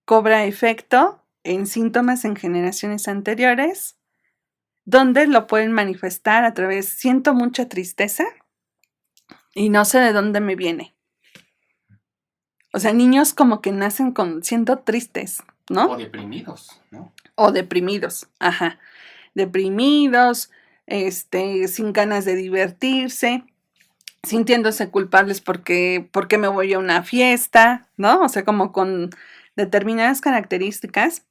cobra efecto en síntomas en generaciones anteriores, donde lo pueden manifestar a través, siento mucha tristeza y no sé de dónde me viene. O sea, niños como que nacen siendo tristes, ¿no? O deprimidos, ¿no? O deprimidos, ajá. Deprimidos, sin ganas de divertirse, sintiéndose culpables porque me voy a una fiesta, ¿no? O sea, como con determinadas características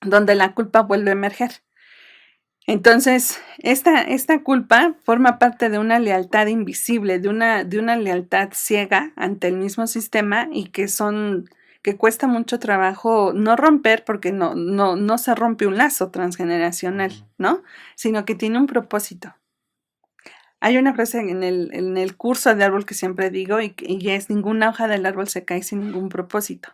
donde la culpa vuelve a emerger. Entonces, esta culpa forma parte de una lealtad invisible, de una lealtad ciega ante el mismo sistema y que cuesta mucho trabajo no romper porque no se rompe un lazo transgeneracional, ¿no? Sino que tiene un propósito. Hay una frase en el curso de árbol que siempre digo y es ninguna hoja del árbol se cae sin ningún propósito.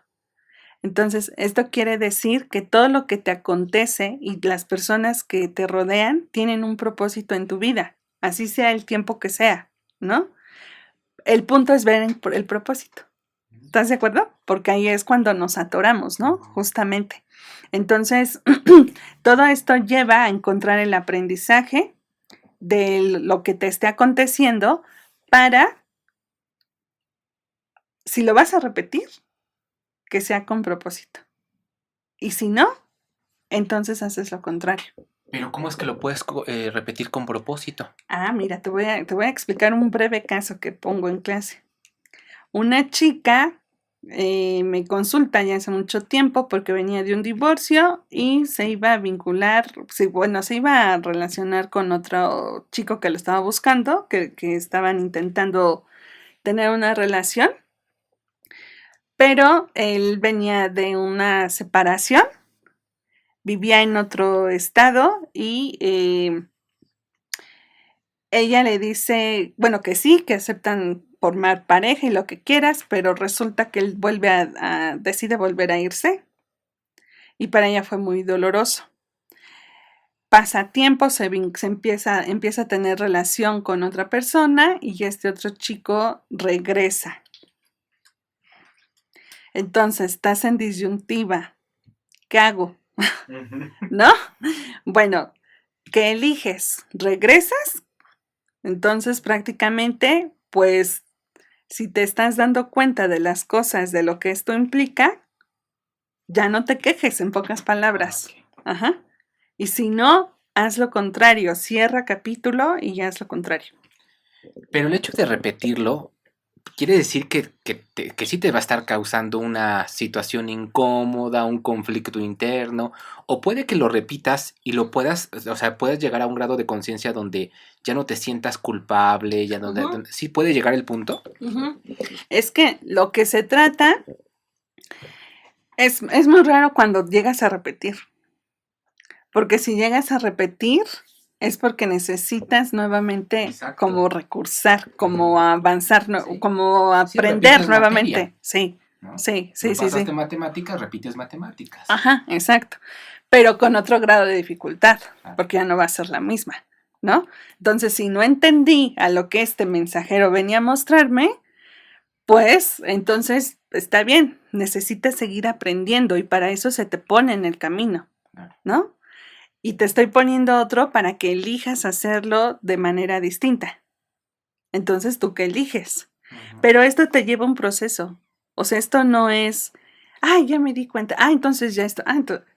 Entonces, esto quiere decir que todo lo que te acontece y las personas que te rodean tienen un propósito en tu vida, así sea el tiempo que sea, ¿no? El punto es ver el propósito. ¿Estás de acuerdo? Porque ahí es cuando nos atoramos, ¿no? Justamente. Entonces, todo esto lleva a encontrar el aprendizaje de lo que te esté aconteciendo para, si lo vas a repetir, que sea con propósito. Y si no, entonces haces lo contrario. Pero ¿cómo es que lo puedes repetir con propósito? Ah, mira, te voy a explicar un breve caso que pongo en clase. Una chica me consulta ya hace mucho tiempo porque venía de un divorcio y se iba a vincular, se iba a relacionar con otro chico que lo estaba buscando, que estaban intentando tener una relación, pero él venía de una separación, vivía en otro estado y ella le dice, bueno, que sí, que aceptan formar pareja y lo que quieras, pero resulta que él decide volver a irse y para ella fue muy doloroso. Pasa tiempo, se empieza a tener relación con otra persona y este otro chico regresa. Entonces, estás en disyuntiva. ¿Qué hago? ¿No? Bueno, ¿qué eliges? ¿Regresas? Entonces, prácticamente, pues, si te estás dando cuenta de las cosas, de lo que esto implica, ya no te quejes, en pocas palabras. Okay. Ajá. Y si no, haz lo contrario. Cierra capítulo y haz lo contrario. Pero el hecho de repetirlo quiere decir que sí te va a estar causando una situación incómoda, un conflicto interno, o puede que lo repitas y lo puedas llegar a un grado de conciencia donde ya no te sientas culpable, ya donde, sí puede llegar el punto. Es que lo que se trata es muy raro cuando llegas a repetir, porque si llegas a repetir, es porque necesitas nuevamente Exacto. como recursar, como avanzar, Sí. como Sí, aprender repites nuevamente. materia, Sí, ¿no? sí, sí, No sí, pasaste sí. matemáticas, repites matemáticas. Ajá, exacto. Pero con otro grado de dificultad, Claro. porque ya no va a ser la misma, ¿no? Entonces, si no entendí a lo que este mensajero venía a mostrarme, pues entonces está bien, necesitas seguir aprendiendo y para eso se te pone en el camino, Claro. ¿no? Y te estoy poniendo otro para que elijas hacerlo de manera distinta. Entonces, ¿tú qué eliges? Ujú. Pero esto te lleva un proceso. O sea, esto no es, ay, ya me di cuenta, entonces ya esto,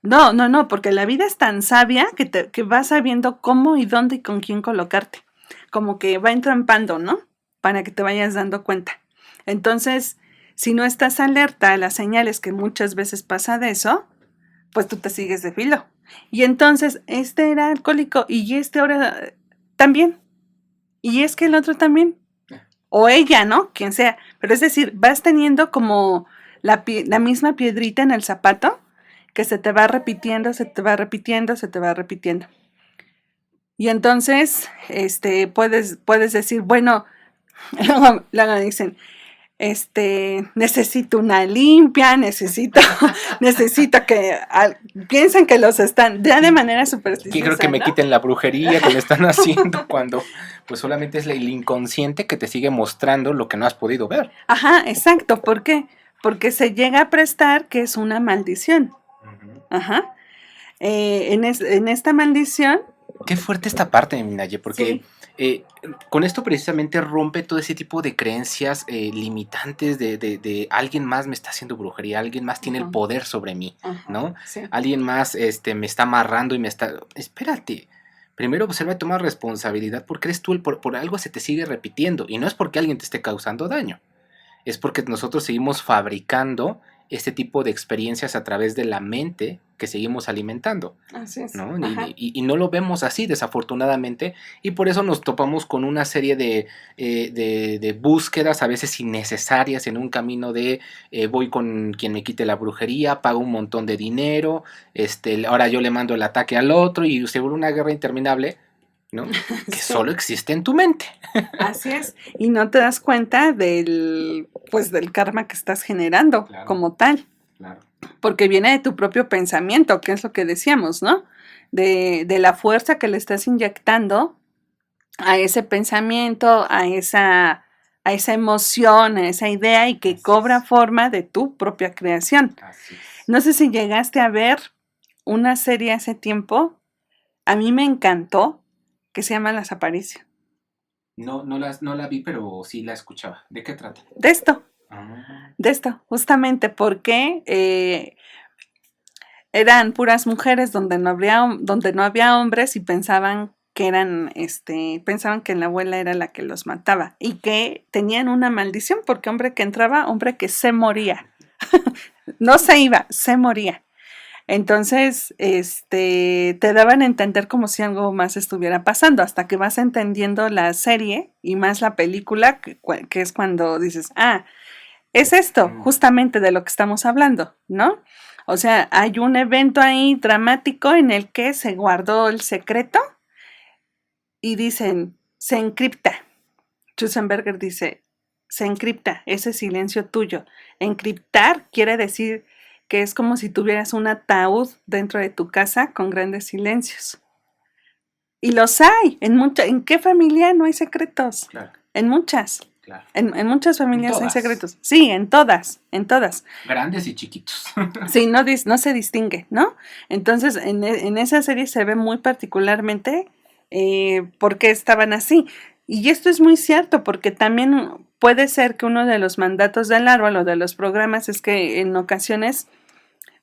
no, no, no, porque la vida es tan sabia que vas sabiendo cómo y dónde y con quién colocarte. Como que va entrampando, ¿no? Para que te vayas dando cuenta. Entonces, si no estás alerta a las señales que muchas veces pasa de eso, pues tú te sigues de filo. Y entonces, este era alcohólico y este ahora también. Y es que el otro también. O ella, ¿no? Quien sea. Pero es decir, vas teniendo como la misma piedrita en el zapato que se te va repitiendo, se te va repitiendo, se te va repitiendo. Y entonces, puedes decir, bueno, luego dicen, necesito una limpia, necesito que piensen que los están, ya de manera Quiero que supersticiosa, me ¿no? quiten la brujería que me están haciendo cuando pues solamente es el inconsciente que te sigue mostrando lo que no has podido ver. Ajá, exacto. ¿Por qué? Porque se llega a prestar que es una maldición. Ujú. Ajá. En esta maldición, Qué fuerte esta parte, Minaye, porque sí, con esto precisamente rompe todo ese tipo de creencias limitantes de alguien más me está haciendo brujería, alguien más tiene el ajá, poder sobre mí, ajá, ¿no? sí, Alguien más me está amarrando y me está... Espérate, primero observa y toma responsabilidad porque eres tú, por algo se te sigue repitiendo y no es porque alguien te esté causando daño, es porque nosotros seguimos fabricando este tipo de experiencias a través de la mente que seguimos alimentando, así es, ¿no? ajá, Y no lo vemos así, desafortunadamente, y por eso nos topamos con una serie de búsquedas a veces innecesarias en un camino de voy con quien me quite la brujería, pago un montón de dinero, ahora yo le mando el ataque al otro y se vuelve una guerra interminable, ¿no? Que sí, solo existe en tu mente. así es, y no te das cuenta pues del karma que estás generando Claro. como tal, Claro. porque viene de tu propio pensamiento, que es lo que decíamos, ¿no? De la fuerza que le estás inyectando a ese pensamiento, a esa emoción, a esa idea y que Así cobra es. forma de tu propia creación. Así es. No sé si llegaste a ver una serie hace tiempo, a mí me encantó, que se llama Las Aparicio. No, no la vi, pero sí la escuchaba. ¿De qué trata? De esto, Ah, justamente porque eran puras mujeres donde no había hombres y pensaban que la abuela era la que los mataba y que tenían una maldición porque hombre que entraba, hombre que se moría. No se iba, se moría. Entonces, te daban a entender como si algo más estuviera pasando, hasta que vas entendiendo la serie y más la película, que es cuando dices, es esto, justamente de lo que estamos hablando, ¿no? O sea, hay un evento ahí dramático en el que se guardó el secreto y dicen, se encripta. Schussenberger dice, se encripta, ese silencio tuyo. Encriptar quiere decir que es como si tuvieras un ataúd dentro de tu casa con grandes silencios. Y los hay. ¿En qué familia no hay secretos? claro, En muchas. claro. En muchas En familias hay todas. secretos. Sí, en todas, en todas. Grandes y chiquitos. Sí, no se distingue, ¿no? Entonces, en esa serie se ve muy particularmente por qué estaban así. Y esto es muy cierto, porque también puede ser que uno de los mandatos del árbol o de los programas es que en ocasiones,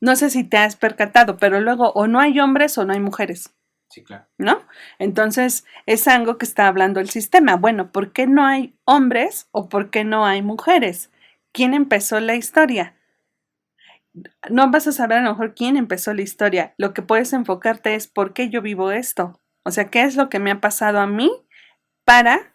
no sé si te has percatado, pero luego o no hay hombres o no hay mujeres, Sí, claro. ¿no? Entonces, es algo que está hablando el sistema. Bueno, ¿por qué no hay hombres o por qué no hay mujeres? ¿Quién empezó la historia? No vas a saber a lo mejor quién empezó la historia. Lo que puedes enfocarte es por qué yo vivo esto. O sea, qué es lo que me ha pasado a mí para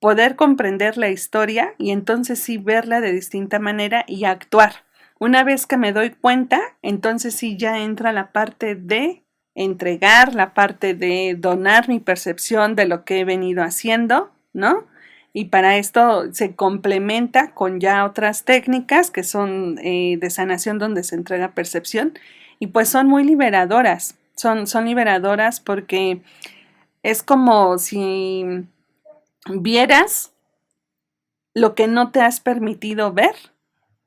poder comprender la historia y entonces sí verla de distinta manera y actuar. Una vez que me doy cuenta, entonces sí ya entra la parte de entregar, la parte de donar mi percepción de lo que he venido haciendo, ¿no? Y para esto se complementa con ya otras técnicas que son de sanación donde se entrega percepción y pues son muy liberadoras, son liberadoras porque es como si vieras lo que no te has permitido ver,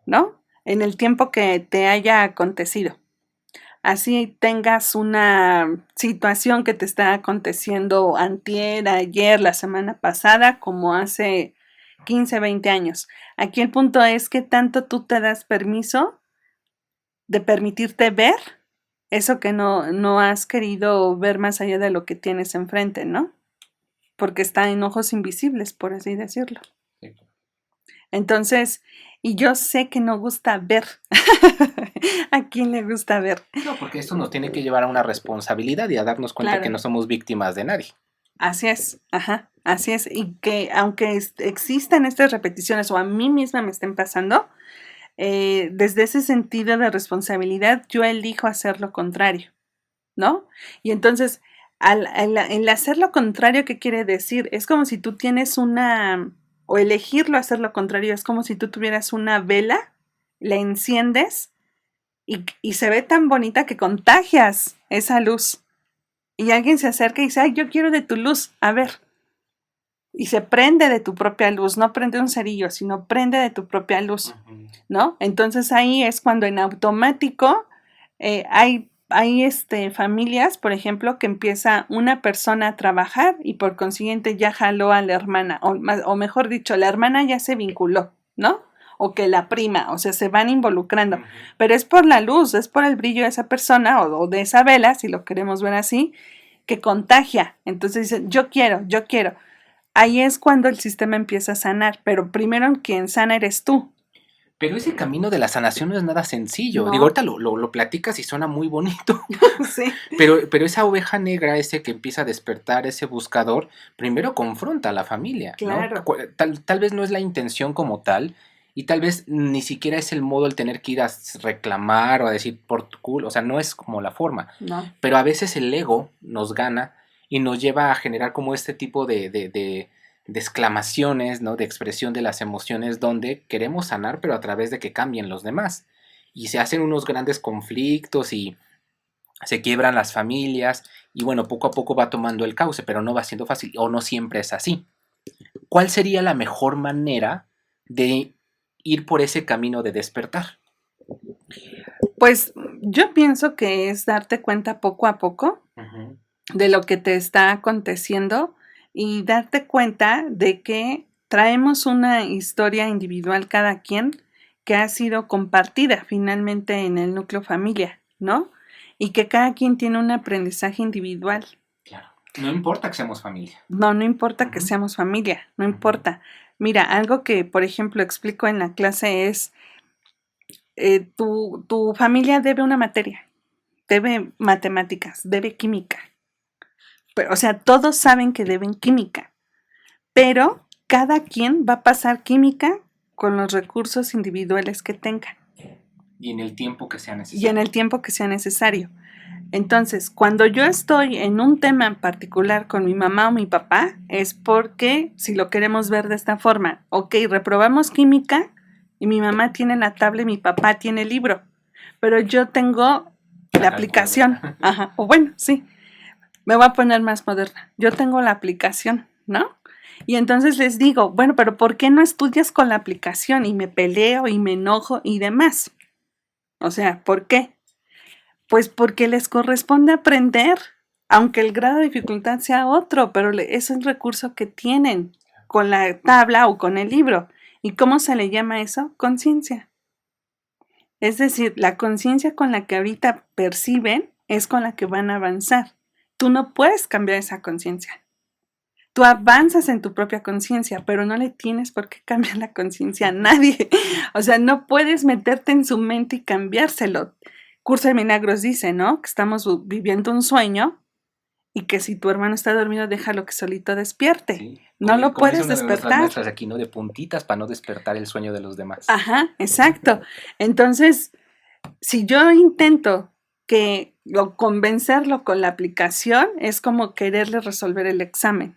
¿no? En el tiempo que te haya acontecido. Así tengas una situación que te está aconteciendo antier, ayer, la semana pasada, como hace 15, 20 años. Aquí el punto es que tanto tú te das permiso de permitirte ver eso que no has querido ver más allá de lo que tienes enfrente, ¿no? Porque está en ojos invisibles, por así decirlo. Sí. Entonces, y yo sé que no gusta ver. ¿A quién le gusta ver? No, porque eso nos tiene que llevar a una responsabilidad y a darnos cuenta Claro. que no somos víctimas de nadie. Así es, ajá, así es. Y que aunque existan estas repeticiones o a mí misma me estén pasando, desde ese sentido de responsabilidad, yo elijo hacer lo contrario, ¿no? Y entonces, el hacer lo contrario, ¿qué quiere decir? Es como si tú tienes o elegirlo hacer lo contrario, es como si tú tuvieras una vela, la enciendes y se ve tan bonita que contagias esa luz. Y alguien se acerca y dice, ay, yo quiero de tu luz, a ver. Y se prende de tu propia luz, no prende un cerillo, sino prende de tu propia luz, ¿no? Entonces ahí es cuando en automático hay familias, por ejemplo, que empieza una persona a trabajar y por consiguiente ya jaló a la hermana, o mejor dicho, la hermana ya se vinculó, ¿no? O que la prima, o sea, se van involucrando, pero es por la luz, es por el brillo de esa persona o de esa vela, si lo queremos ver así, que contagia. Entonces dicen, yo quiero. Ahí es cuando el sistema empieza a sanar, pero primero quien sana eres tú. Pero ese camino de la sanación no es nada sencillo. No. Digo, ahorita lo platicas y suena muy bonito. Sí. Pero esa oveja negra, ese que empieza a despertar, ese buscador, primero confronta a la familia, ¿no? Claro. Tal vez no es la intención como tal, y tal vez ni siquiera es el modo el tener que ir a reclamar o a decir por tu culo, o sea, no es como la forma. No. Pero a veces el ego nos gana y nos lleva a generar como este tipo de exclamaciones, ¿no? De expresión de las emociones donde queremos sanar, pero a través de que cambien los demás. Y se hacen unos grandes conflictos y se quiebran las familias y bueno, poco a poco va tomando el cauce, pero no va siendo fácil o no siempre es así. ¿Cuál sería la mejor manera de ir por ese camino de despertar? Pues yo pienso que es darte cuenta poco a poco de lo que te está aconteciendo y darte cuenta de que traemos una historia individual cada quien que ha sido compartida finalmente en el núcleo familia, ¿no? Y que cada quien tiene un aprendizaje individual. Claro. No importa que seamos familia. No importa que seamos familia, no importa. Mira, algo que, por ejemplo, explico en la clase es, tu familia debe una materia, debe matemáticas, debe química. Pero, o sea, todos saben que deben química, pero cada quien va a pasar química con los recursos individuales que tenga. Y en el tiempo que sea necesario. Y en el tiempo que sea necesario. Entonces, cuando yo estoy en un tema en particular con mi mamá o mi papá, es porque, si lo queremos ver de esta forma, ok, reprobamos química y mi mamá tiene la tabla y mi papá tiene el libro, pero yo tengo la aplicación. Ajá, o bueno, sí, me voy a poner más moderna. Yo tengo la aplicación, ¿no? Y entonces les digo, bueno, pero ¿por qué no estudias con la aplicación? Y me peleo y me enojo y demás. O sea, ¿por qué? Pues porque les corresponde aprender, aunque el grado de dificultad sea otro, pero es el recurso que tienen con la tabla o con el libro. ¿Y cómo se le llama eso? Conciencia. Es decir, la conciencia con la que ahorita perciben es con la que van a avanzar. Tú no puedes cambiar esa conciencia. Tú avanzas en tu propia conciencia, pero no le tienes por qué cambiar la conciencia a nadie. O sea, no puedes meterte en su mente y cambiárselo. Curso de Milagros dice, ¿no? Que estamos viviendo un sueño y que si tu hermano está dormido, déjalo que solito despierte. Sí. No lo puedes despertar. Nuestras aquí, ¿no? De puntitas para no despertar el sueño de los demás. Ajá, exacto. Entonces, si yo intento que convencerlo con la aplicación es como quererle resolver el examen.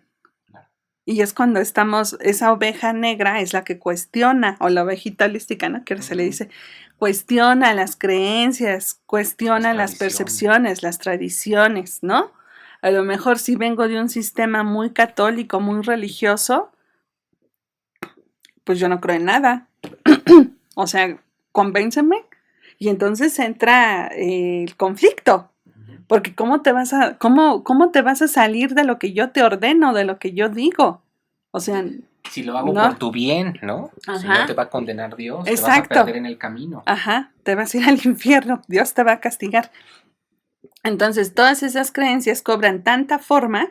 Y es cuando esa oveja negra es la que cuestiona, o la ovejita holística, ¿no? Que se le dice, cuestiona las creencias, cuestiona las percepciones, las tradiciones, ¿no? A lo mejor si vengo de un sistema muy católico, muy religioso, pues yo no creo en nada. O sea, convénceme. Y entonces entra el conflicto. Porque ¿cómo te vas a salir de lo que yo te ordeno, de lo que yo digo? O sea, si lo hago por tu bien, ¿no? Ajá. Si no te va a condenar Dios, Exacto. Te vas a perder en el camino. Ajá, te vas a ir al infierno, Dios te va a castigar. Entonces, todas esas creencias cobran tanta forma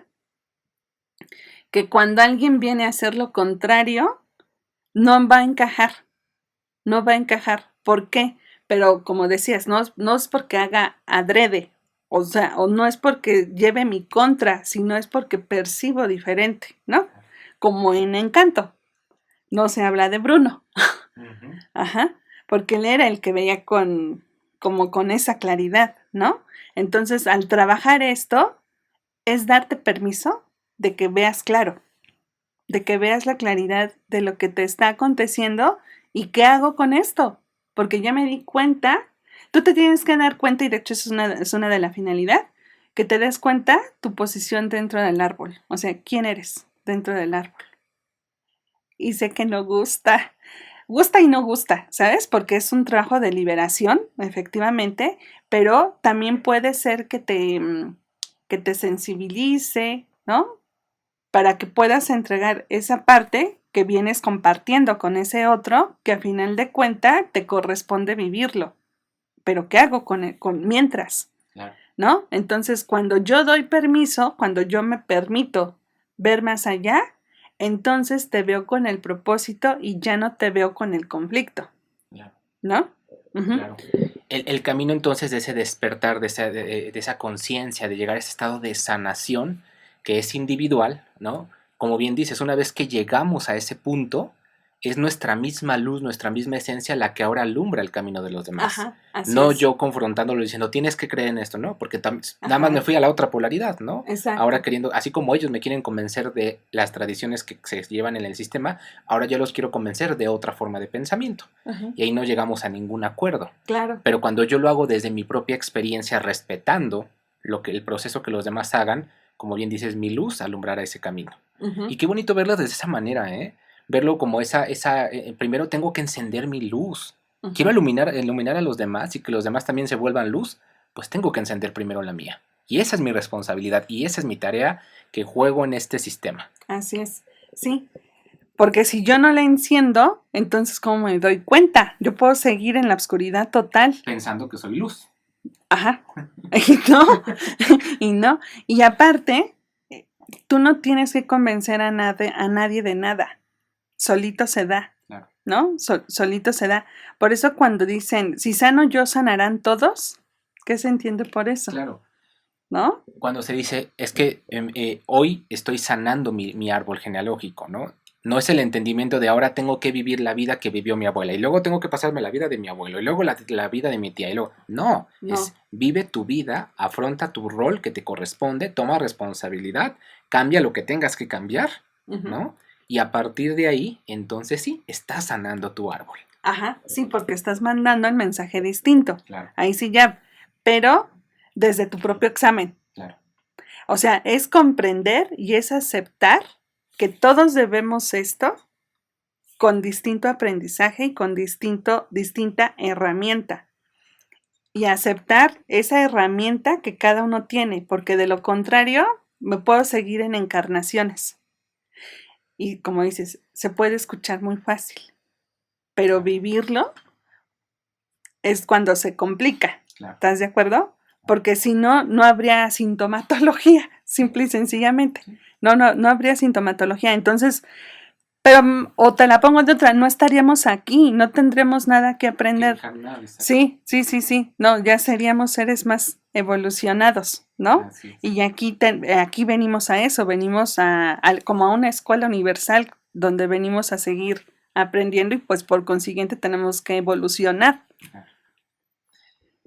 que cuando alguien viene a hacer lo contrario, no va a encajar. No va a encajar. ¿Por qué? Pero como decías, no es porque haga adrede. O sea, o no es porque lleve mi contra, sino es porque percibo diferente, ¿no? Como en Encanto. No se habla de Bruno. Ajá. Porque él era el que veía como con esa claridad, ¿no? Entonces, al trabajar esto, es darte permiso de que veas claro, de que veas la claridad de lo que te está aconteciendo y qué hago con esto. Porque ya me di cuenta. Tú te tienes que dar cuenta, y de hecho es una de la finalidad, que te des cuenta tu posición dentro del árbol. O sea, quién eres dentro del árbol. Y sé que no gusta y no gusta, ¿sabes? Porque es un trabajo de liberación, efectivamente, pero también puede ser que te sensibilice, ¿no? Para que puedas entregar esa parte que vienes compartiendo con ese otro, que a final de cuentas te corresponde vivirlo. Pero ¿qué hago con mientras? Claro. ¿No? Entonces, cuando yo doy permiso, cuando yo me permito ver más allá, entonces te veo con el propósito y ya no te veo con el conflicto. Claro. ¿No? Claro. El camino entonces de ese despertar, de esa conciencia, de llegar a ese estado de sanación que es individual, ¿no? Como bien dices, una vez que llegamos a ese punto, es nuestra misma luz, nuestra misma esencia la que ahora alumbra el camino de los demás. Ajá, así no es. Yo confrontándolo diciendo, tienes que creer en esto, ¿no? Porque nada más me fui a la otra polaridad, ¿no? Exacto. Ahora queriendo, así como ellos me quieren convencer de las tradiciones que se llevan en el sistema, ahora yo los quiero convencer de otra forma de pensamiento. Ajá. Y ahí no llegamos a ningún acuerdo. Claro. Pero cuando yo lo hago desde mi propia experiencia, respetando el proceso que los demás hagan, como bien dices, mi luz alumbrará ese camino. Y qué bonito verlo de esa manera, ¿eh? Verlo como primero tengo que encender mi luz. Quiero iluminar a los demás y que los demás también se vuelvan luz, pues tengo que encender primero la mía. Y esa es mi responsabilidad y esa es mi tarea que juego en este sistema. Así es, sí. Porque si yo no la enciendo, entonces ¿cómo me doy cuenta? Yo puedo seguir en la oscuridad total. Pensando que soy luz. Ajá. Y no. Y aparte, tú no tienes que convencer a nadie de nada. Solito se da. Claro. ¿No? Solito se da. Por eso cuando dicen, si sano yo, sanarán todos, ¿qué se entiende por eso? Claro. ¿No? Cuando se dice, es que hoy estoy sanando mi árbol genealógico, ¿no? No es el entendimiento de ahora tengo que vivir la vida que vivió mi abuela y luego tengo que pasarme la vida de mi abuelo y luego la vida de mi tía y luego... No, es vive tu vida, afronta tu rol que te corresponde, toma responsabilidad, cambia lo que tengas que cambiar, ¿no? Y a partir de ahí, entonces sí, estás sanando tu árbol. Ajá, sí, porque estás mandando el mensaje distinto. Claro. Ahí sí ya, pero desde tu propio examen. Claro. O sea, es comprender y es aceptar que todos debemos esto con distinto aprendizaje y con distinta herramienta. Y aceptar esa herramienta que cada uno tiene, porque de lo contrario me puedo seguir en encarnaciones. Y como dices, se puede escuchar muy fácil, pero vivirlo es cuando se complica. Claro. ¿Estás de acuerdo? Porque si no, no habría sintomatología, simple y sencillamente. No habría sintomatología. Entonces, pero, o te la pongo de otra, no estaríamos aquí, no tendríamos nada que aprender. Sí. No, ya seríamos seres más evolucionados, ¿no? Y aquí venimos a eso, venimos como a una escuela universal donde venimos a seguir aprendiendo y pues por consiguiente tenemos que evolucionar.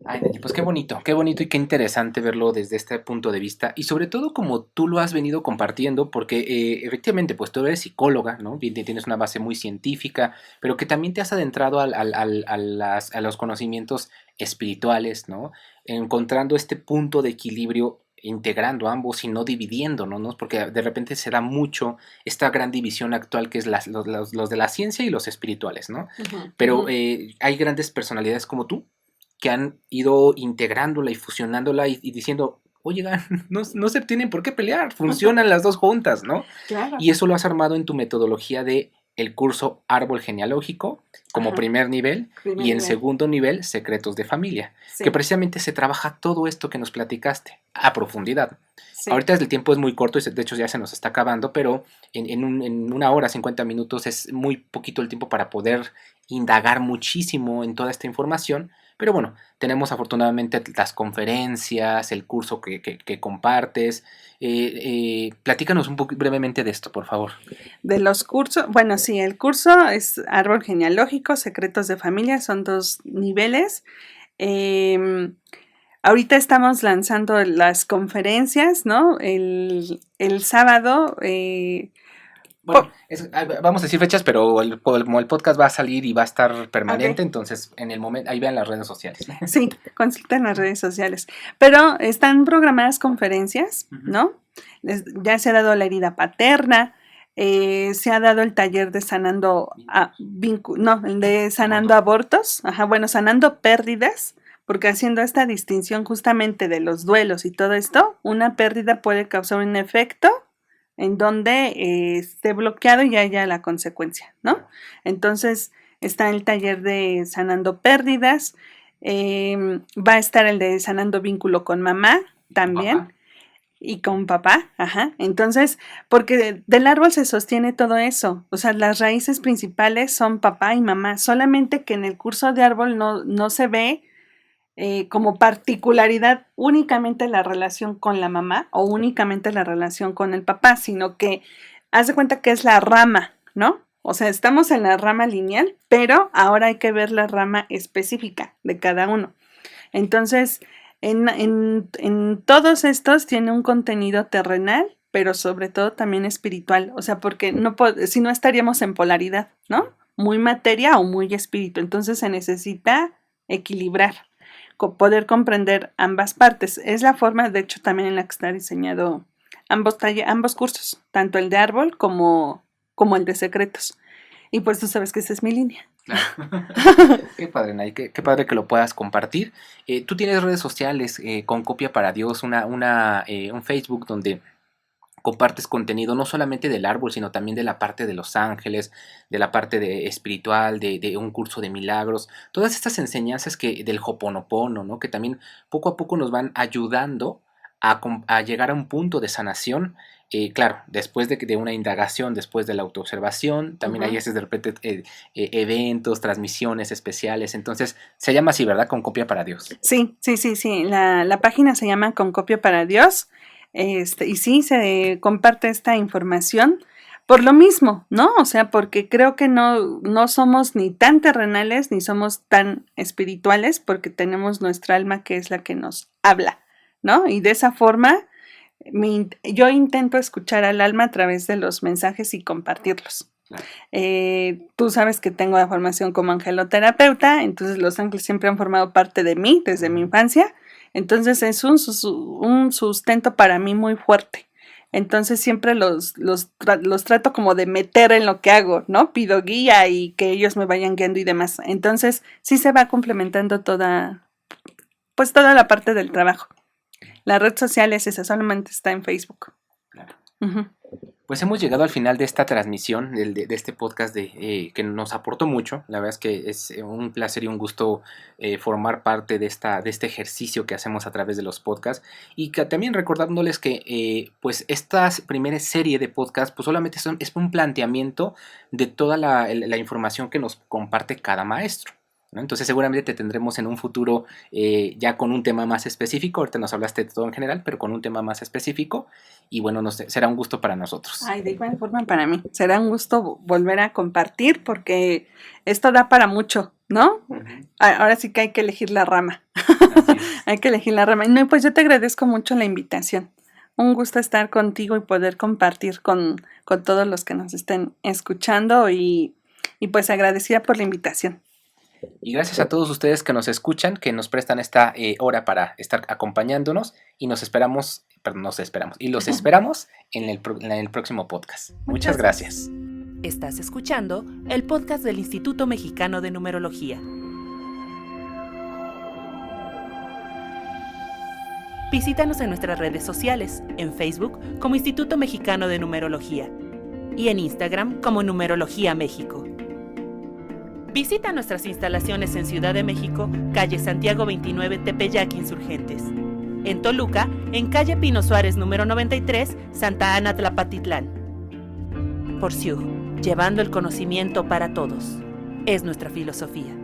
Ay, Dani, pues qué bonito y qué interesante verlo desde este punto de vista y sobre todo como tú lo has venido compartiendo, porque efectivamente, pues tú eres psicóloga, ¿no? Tienes una base muy científica, pero que también te has adentrado a los conocimientos espirituales, ¿no? Encontrando este punto de equilibrio, integrando ambos y no dividiéndonos, ¿no? Porque de repente se da mucho esta gran división actual que es los de la ciencia y los espirituales, ¿no? Ujú, Pero ujú. hay grandes personalidades como tú que han ido integrándola y fusionándola y diciendo, oigan, no se tienen por qué pelear, funcionan las dos juntas, ¿no? Claro. Y eso lo has armado en tu metodología de el curso Árbol Genealógico como Ajá, primer nivel primer y en nivel. segundo nivel Secretos de Familia, que Sí, precisamente se trabaja todo esto que nos platicaste a profundidad. sí. Ahorita el tiempo es muy corto y de hecho ya se nos está acabando, pero en una hora, 50 minutos es muy poquito el tiempo para poder indagar muchísimo en toda esta información. Pero bueno, tenemos afortunadamente las conferencias, el curso que compartes. Platícanos un poco brevemente de esto, por favor. De los cursos, bueno, sí, el curso es Árbol Genealógico, Secretos de Familia, son 2 niveles. Em, Ahorita estamos lanzando las conferencias, ¿no? El sábado, Bueno, vamos a decir fechas, pero como el podcast va a salir y va a estar ok, permanente, entonces en el momento, ahí vean las redes sociales. sí, consulten las redes sociales. Pero están programadas conferencias, Ujú. ¿no? Ya se ha dado la herida paterna, se ha dado el taller de sanando, no, el de sanando Aborto. abortos, ajá, bueno, sanando pérdidas, porque haciendo esta distinción justamente de los duelos y todo esto, una pérdida puede causar un efecto en donde esté bloqueado y haya la consecuencia, ¿no? Entonces, está el taller de sanando pérdidas, va a estar el de sanando vínculo con mamá ¿Y con también papá? y con papá, ajá. Entonces, porque del árbol se sostiene todo eso, o sea, las raíces principales son papá y mamá, solamente que en el curso de árbol no se ve como particularidad únicamente la relación con la mamá o únicamente la relación con el papá, sino que haz de cuenta que es la rama, ¿no? O sea, estamos en la rama lineal, pero ahora hay que ver la rama específica de cada uno. Entonces, en todos estos tiene un contenido terrenal, pero sobre todo también espiritual. O sea, porque si no estaríamos en polaridad, ¿no? Muy materia o muy espíritu. Entonces se necesita equilibrar, poder comprender ambas partes. Es la forma, de hecho, también en la que está diseñado ambos cursos, tanto el de árbol como el de secretos. Y pues tú sabes que esa es mi línea. Claro. Qué padre, Nay, qué padre que lo puedas compartir. Tú tienes redes sociales con Copia para Dios, un Facebook donde compartes contenido no solamente del árbol, sino también de la parte de los ángeles, de la parte espiritual, de un curso de milagros, todas estas enseñanzas del Hoponopono, ¿no? Que también poco a poco nos van ayudando a llegar a un punto de sanación. Claro, después de una indagación, después de la autoobservación, también hay Ujú. de repente eventos, transmisiones especiales, entonces se llama así, ¿verdad? Con Copia para Dios. Sí, sí, sí, sí. La página se llama Con Copia para Dios. Y sí, se comparte esta información por lo mismo, ¿no? O sea, porque creo que no somos ni tan terrenales ni somos tan espirituales, porque tenemos nuestra alma que es la que nos habla, ¿no? Y de esa forma, yo intento escuchar al alma a través de los mensajes y compartirlos. Claro. Tú sabes que tengo la formación como angeloterapeuta, entonces los ángeles siempre han formado parte de mí desde mi infancia, entonces es un sustento para mí muy fuerte. Entonces siempre los trato como de meter en lo que hago, ¿no? Pido guía y que ellos me vayan guiando y demás. Entonces sí se va complementando pues toda la parte del trabajo. La red social es esa, solamente está en Facebook. Claro. Ujú. Pues hemos llegado al final de esta transmisión, de este podcast que nos aportó mucho. La verdad es que es un placer y un gusto formar parte de este ejercicio que hacemos a través de los podcasts. Y que también recordándoles que pues esta primera serie de podcasts pues solamente es un planteamiento de toda la información que nos comparte cada maestro, ¿no? Entonces seguramente te tendremos en un futuro ya con un tema más específico. Ahorita nos hablaste de todo en general, pero con un tema más específico. Y bueno, será un gusto para nosotros. Ay, de igual forma para mí. Será un gusto volver a compartir porque esto da para mucho. ¿no? Ujú. Ahora sí que hay que elegir la rama. Así es. Hay que elegir la rama. No, pues yo te agradezco mucho la invitación. Un gusto estar contigo y poder compartir con todos los que nos estén escuchando y pues agradecida por la invitación. Y gracias a todos ustedes que nos escuchan, que nos prestan esta hora para estar acompañándonos y nos esperamos en el próximo podcast. Muchas gracias. Estás escuchando el podcast del Instituto Mexicano de Numerología. Visítanos en nuestras redes sociales, en Facebook como Instituto Mexicano de Numerología y en Instagram como Numerología México. Visita nuestras instalaciones en Ciudad de México, calle Santiago 29, Tepeyac, Insurgentes. En Toluca, en calle Pino Suárez número 93, Santa Ana, Tlapatitlán. Por Siu, llevando el conocimiento para todos. Es nuestra filosofía.